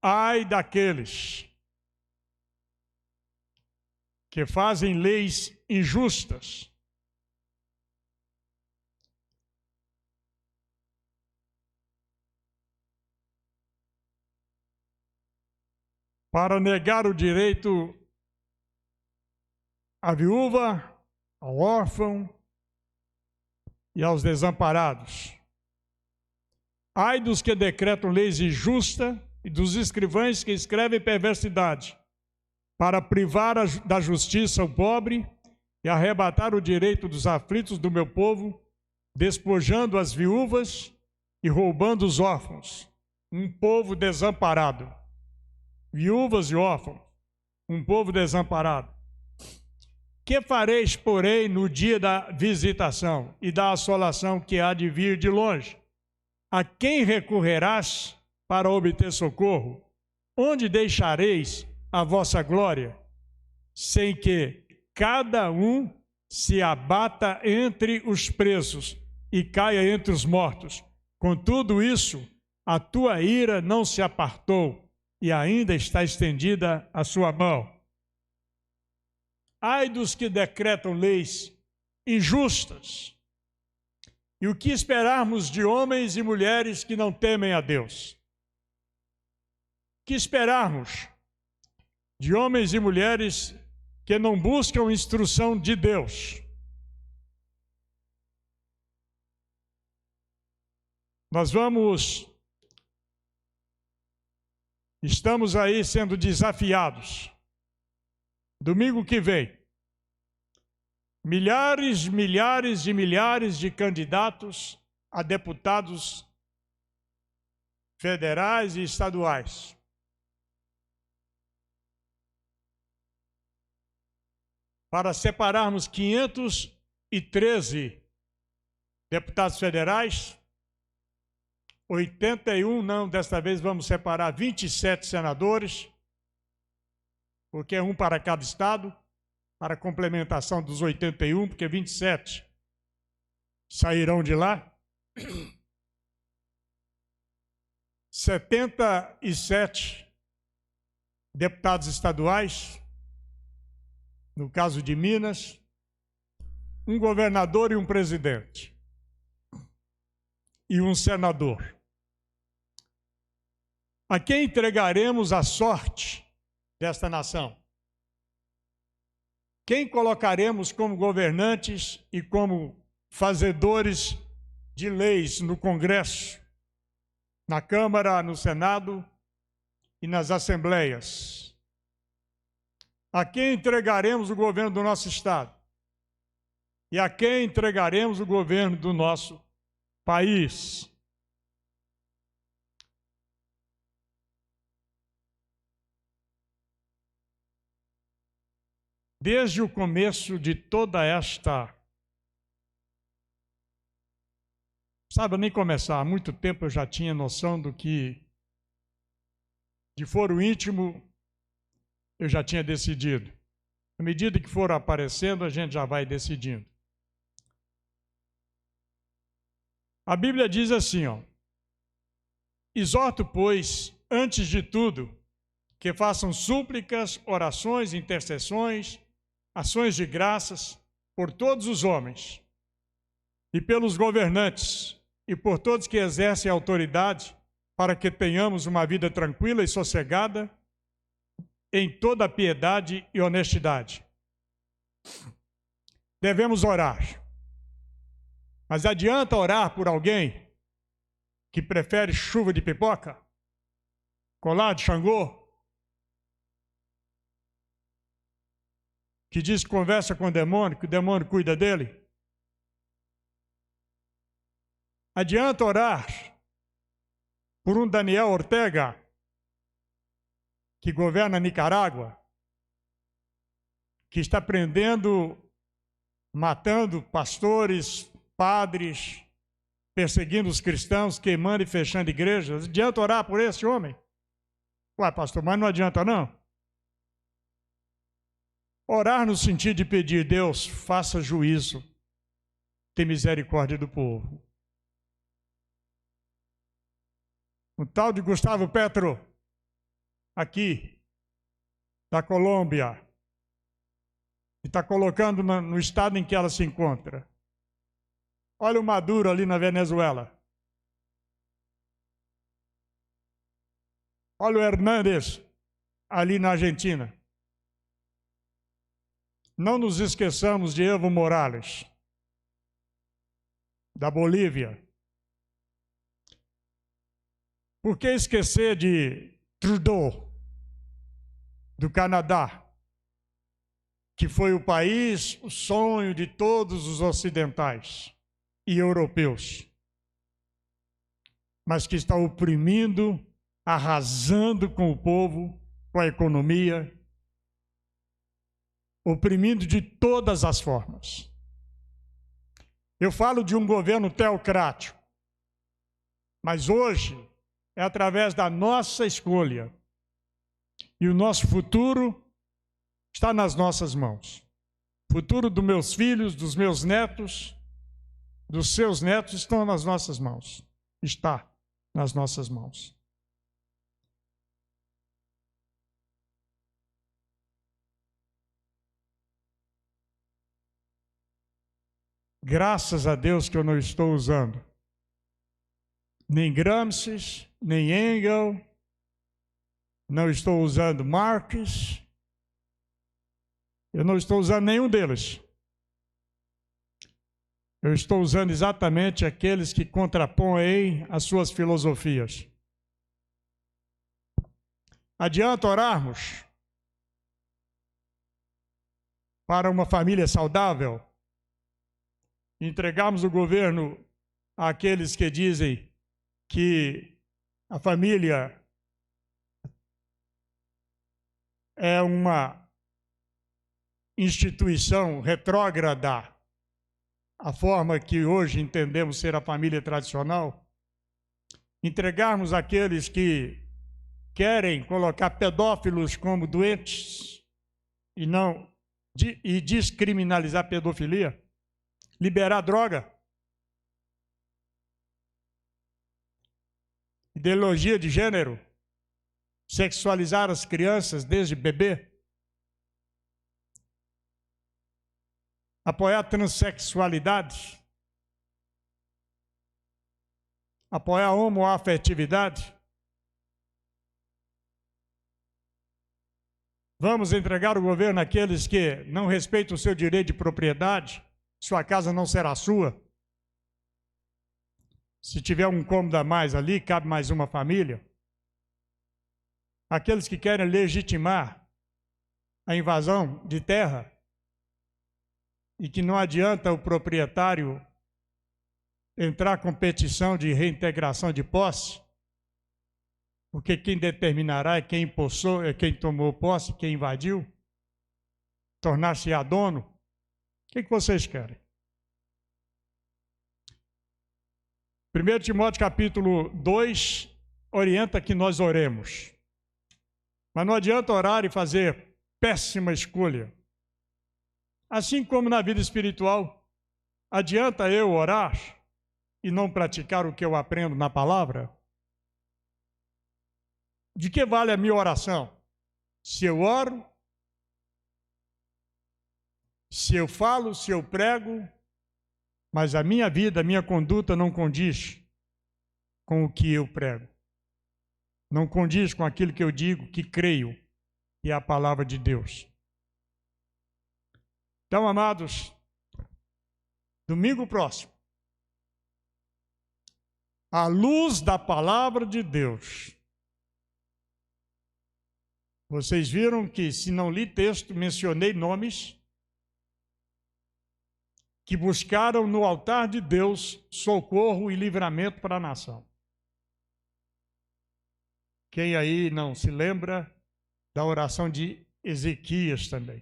ai daqueles que fazem leis injustas, para negar o direito à viúva, ao órfão e aos desamparados. Ai dos que decretam leis injustas e dos escrivães que escrevem perversidade, para privar da justiça o pobre e arrebatar o direito dos aflitos do meu povo, despojando as viúvas e roubando os órfãos, um povo desamparado. Viúvas e órfãos, um povo desamparado. Que fareis, porém, no dia da visitação e da assolação que há de vir de longe? A quem recorrerás para obter socorro? Onde deixareis a vossa glória, sem que cada um se abata entre os presos e caia entre os mortos? Com tudo isso, a tua ira não se apartou, e ainda está estendida a sua mão. Ai dos que decretam leis injustas. E o que esperarmos de homens e mulheres que não temem a Deus? O que esperarmos de homens e mulheres que não buscam instrução de Deus? Estamos aí sendo desafiados. Domingo que vem, milhares e milhares de candidatos a deputados federais e estaduais. Para separarmos 513 deputados federais, 81, não, desta vez vamos separar 27 senadores, porque é um para cada estado, para a complementação dos 81, porque 27 sairão de lá. 77 deputados estaduais, no caso de Minas, um governador e um presidente, e um senador. A quem entregaremos a sorte desta nação? Quem colocaremos como governantes e como fazedores de leis no Congresso, na Câmara, no Senado e nas assembleias? A quem entregaremos o governo do nosso estado? E a quem entregaremos o governo do nosso país? Desde o começo de toda esta... Sabe, nem começar, há muito tempo eu já tinha noção do que, de foro íntimo, eu já tinha decidido. À medida que for aparecendo, a gente já vai decidindo. A Bíblia diz assim, ó: exorto, pois, antes de tudo, que façam súplicas, orações, intercessões, ações de graças por todos os homens e pelos governantes e por todos que exercem autoridade, para que tenhamos uma vida tranquila e sossegada em toda piedade e honestidade. Devemos orar. Mas adianta orar por alguém que prefere chuva de pipoca, colar de Xangô, que diz que conversa com o demônio, que o demônio cuida dele? Adianta orar por um Daniel Ortega, que governa Nicarágua, que está prendendo, matando pastores, padres, perseguindo os cristãos, queimando e fechando igrejas? Adianta orar por esse homem? Ué, pastor, mas não adianta não. Orar no sentido de pedir: Deus, faça juízo, tem misericórdia do povo. O tal de Gustavo Petro, aqui, da Colômbia, e está colocando no estado em que ela se encontra. Olha o Maduro ali na Venezuela. Olha o Hernández ali na Argentina. Não nos esqueçamos de Evo Morales, da Bolívia. Por que esquecer de Trudeau, do Canadá, que foi o país, o sonho de todos os ocidentais e europeus, mas que está oprimindo, arrasando com o povo, com a economia, oprimindo de todas as formas. Eu falo de um governo teocrático, mas hoje é através da nossa escolha e o nosso futuro está nas nossas mãos. O futuro dos meus filhos, dos meus netos, dos seus netos estão nas nossas mãos. Está nas nossas mãos. Graças a Deus que eu não estou usando nem Gramsci, nem Engels, não estou usando Marx, eu não estou usando nenhum deles. Eu estou usando exatamente aqueles que contrapõem as suas filosofias. Adianta orarmos para uma família saudável? Entregarmos o governo àqueles que dizem que a família é uma instituição retrógrada, a forma que hoje entendemos ser a família tradicional? Entregarmos àqueles que querem colocar pedófilos como doentes e descriminalizar a pedofilia? Liberar droga? Ideologia de gênero? Sexualizar as crianças desde bebê? Apoiar a transexualidade? Apoiar a homoafetividade? Vamos entregar o governo àqueles que não respeitam o seu direito de propriedade? Sua casa não será sua. Se tiver um cômodo a mais ali, cabe mais uma família. Aqueles que querem legitimar a invasão de terra e que não adianta o proprietário entrar com petição de reintegração de posse, porque quem determinará é quem empossou, é quem tomou posse, quem invadiu, tornar-se-á dono. O que vocês querem? 1 Timóteo capítulo 2 orienta que nós oremos. Mas não adianta orar e fazer péssima escolha. Assim como na vida espiritual, adianta eu orar e não praticar o que eu aprendo na palavra? De que vale a minha oração? Se eu oro, se eu falo, se eu prego, mas a minha vida, a minha conduta não condiz com o que eu prego. Não condiz com aquilo que eu digo, que creio, que é a palavra de Deus. Então, amados, domingo próximo, à luz da palavra de Deus, vocês viram que, se não li texto, mencionei nomes que buscaram no altar de Deus socorro e livramento para a nação. Quem aí não se lembra da oração de Ezequias também,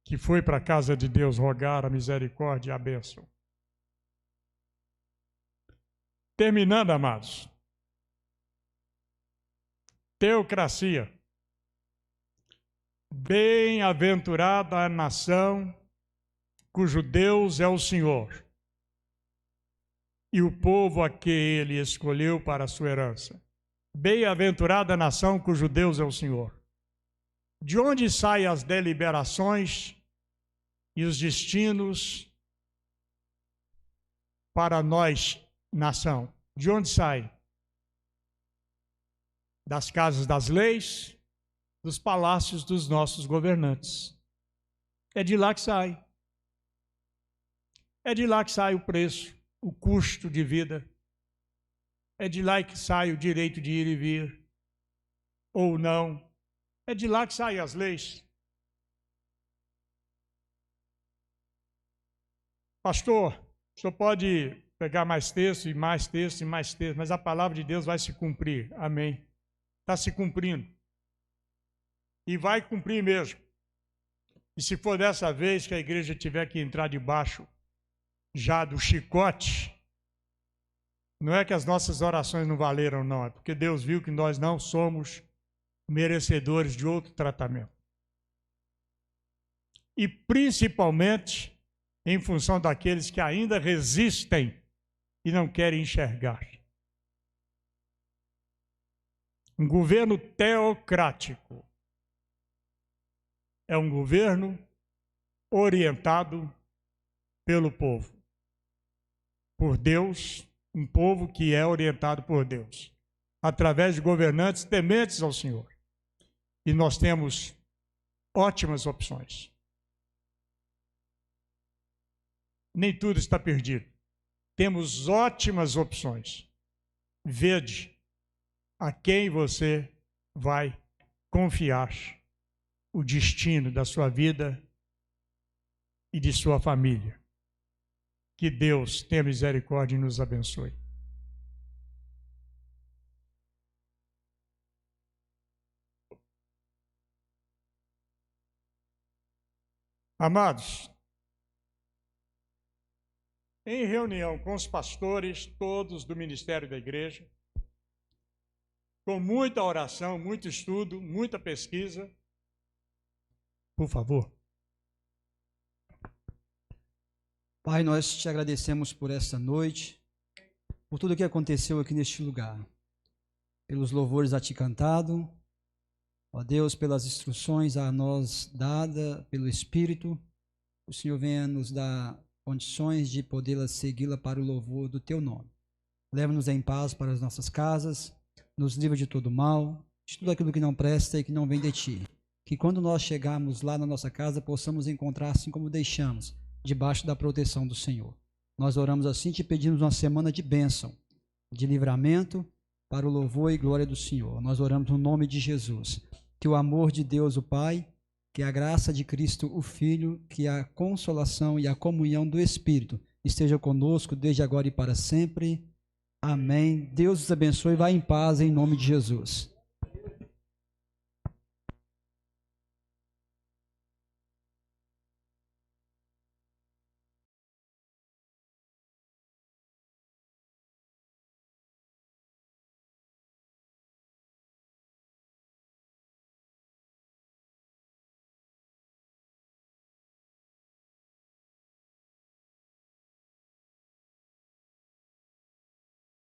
que foi para a casa de Deus rogar a misericórdia e a bênção. Terminando, amados, teocracia. Bem-aventurada a nação cujo Deus é o Senhor, e o povo a que ele escolheu para a sua herança. Bem-aventurada a nação cujo Deus é o Senhor. De onde saem as deliberações e os destinos para nós, nação? De onde sai? Das casas das leis, dos palácios dos nossos governantes. É de lá que sai. É de lá que sai o preço, o custo de vida. É de lá que sai o direito de ir e vir, ou não. É de lá que saem as leis. Pastor, o senhor pode pegar mais texto, e mais texto, e mais texto, mas a palavra de Deus vai se cumprir. Amém. Está se cumprindo. E vai cumprir mesmo. E se for dessa vez que a igreja tiver que entrar debaixo já do chicote, não é que as nossas orações não valeram, não. É porque Deus viu que nós não somos merecedores de outro tratamento. E principalmente em função daqueles que ainda resistem e não querem enxergar. Um governo teocrático é um governo orientado pelo povo, por Deus, um povo que é orientado por Deus, através de governantes tementes ao Senhor. E nós temos ótimas opções. Nem tudo está perdido. Temos ótimas opções. Vede a quem você vai confiar o destino da sua vida e de sua família. Que Deus tenha misericórdia e nos abençoe. Amados, em reunião com os pastores, todos do ministério da igreja, com muita oração, muito estudo, muita pesquisa, por favor. Pai, nós te agradecemos por esta noite, por tudo que aconteceu aqui neste lugar, pelos louvores a ti cantado, ó Deus, pelas instruções a nós dada pelo Espírito, o Senhor venha nos dar condições de podê-la segui-la para o louvor do teu nome. Leva-nos em paz para as nossas casas, nos livra de todo mal, de tudo aquilo que não presta e que não vem de ti. Que quando nós chegarmos lá na nossa casa, possamos encontrar assim como deixamos, debaixo da proteção do Senhor. Nós oramos assim, te pedimos uma semana de bênção, de livramento, para o louvor e glória do Senhor. Nós oramos no nome de Jesus. Que o amor de Deus, o Pai, que a graça de Cristo, o Filho, que a consolação e a comunhão do Espírito esteja conosco desde agora e para sempre. Amém. Deus os abençoe e vá em paz em nome de Jesus.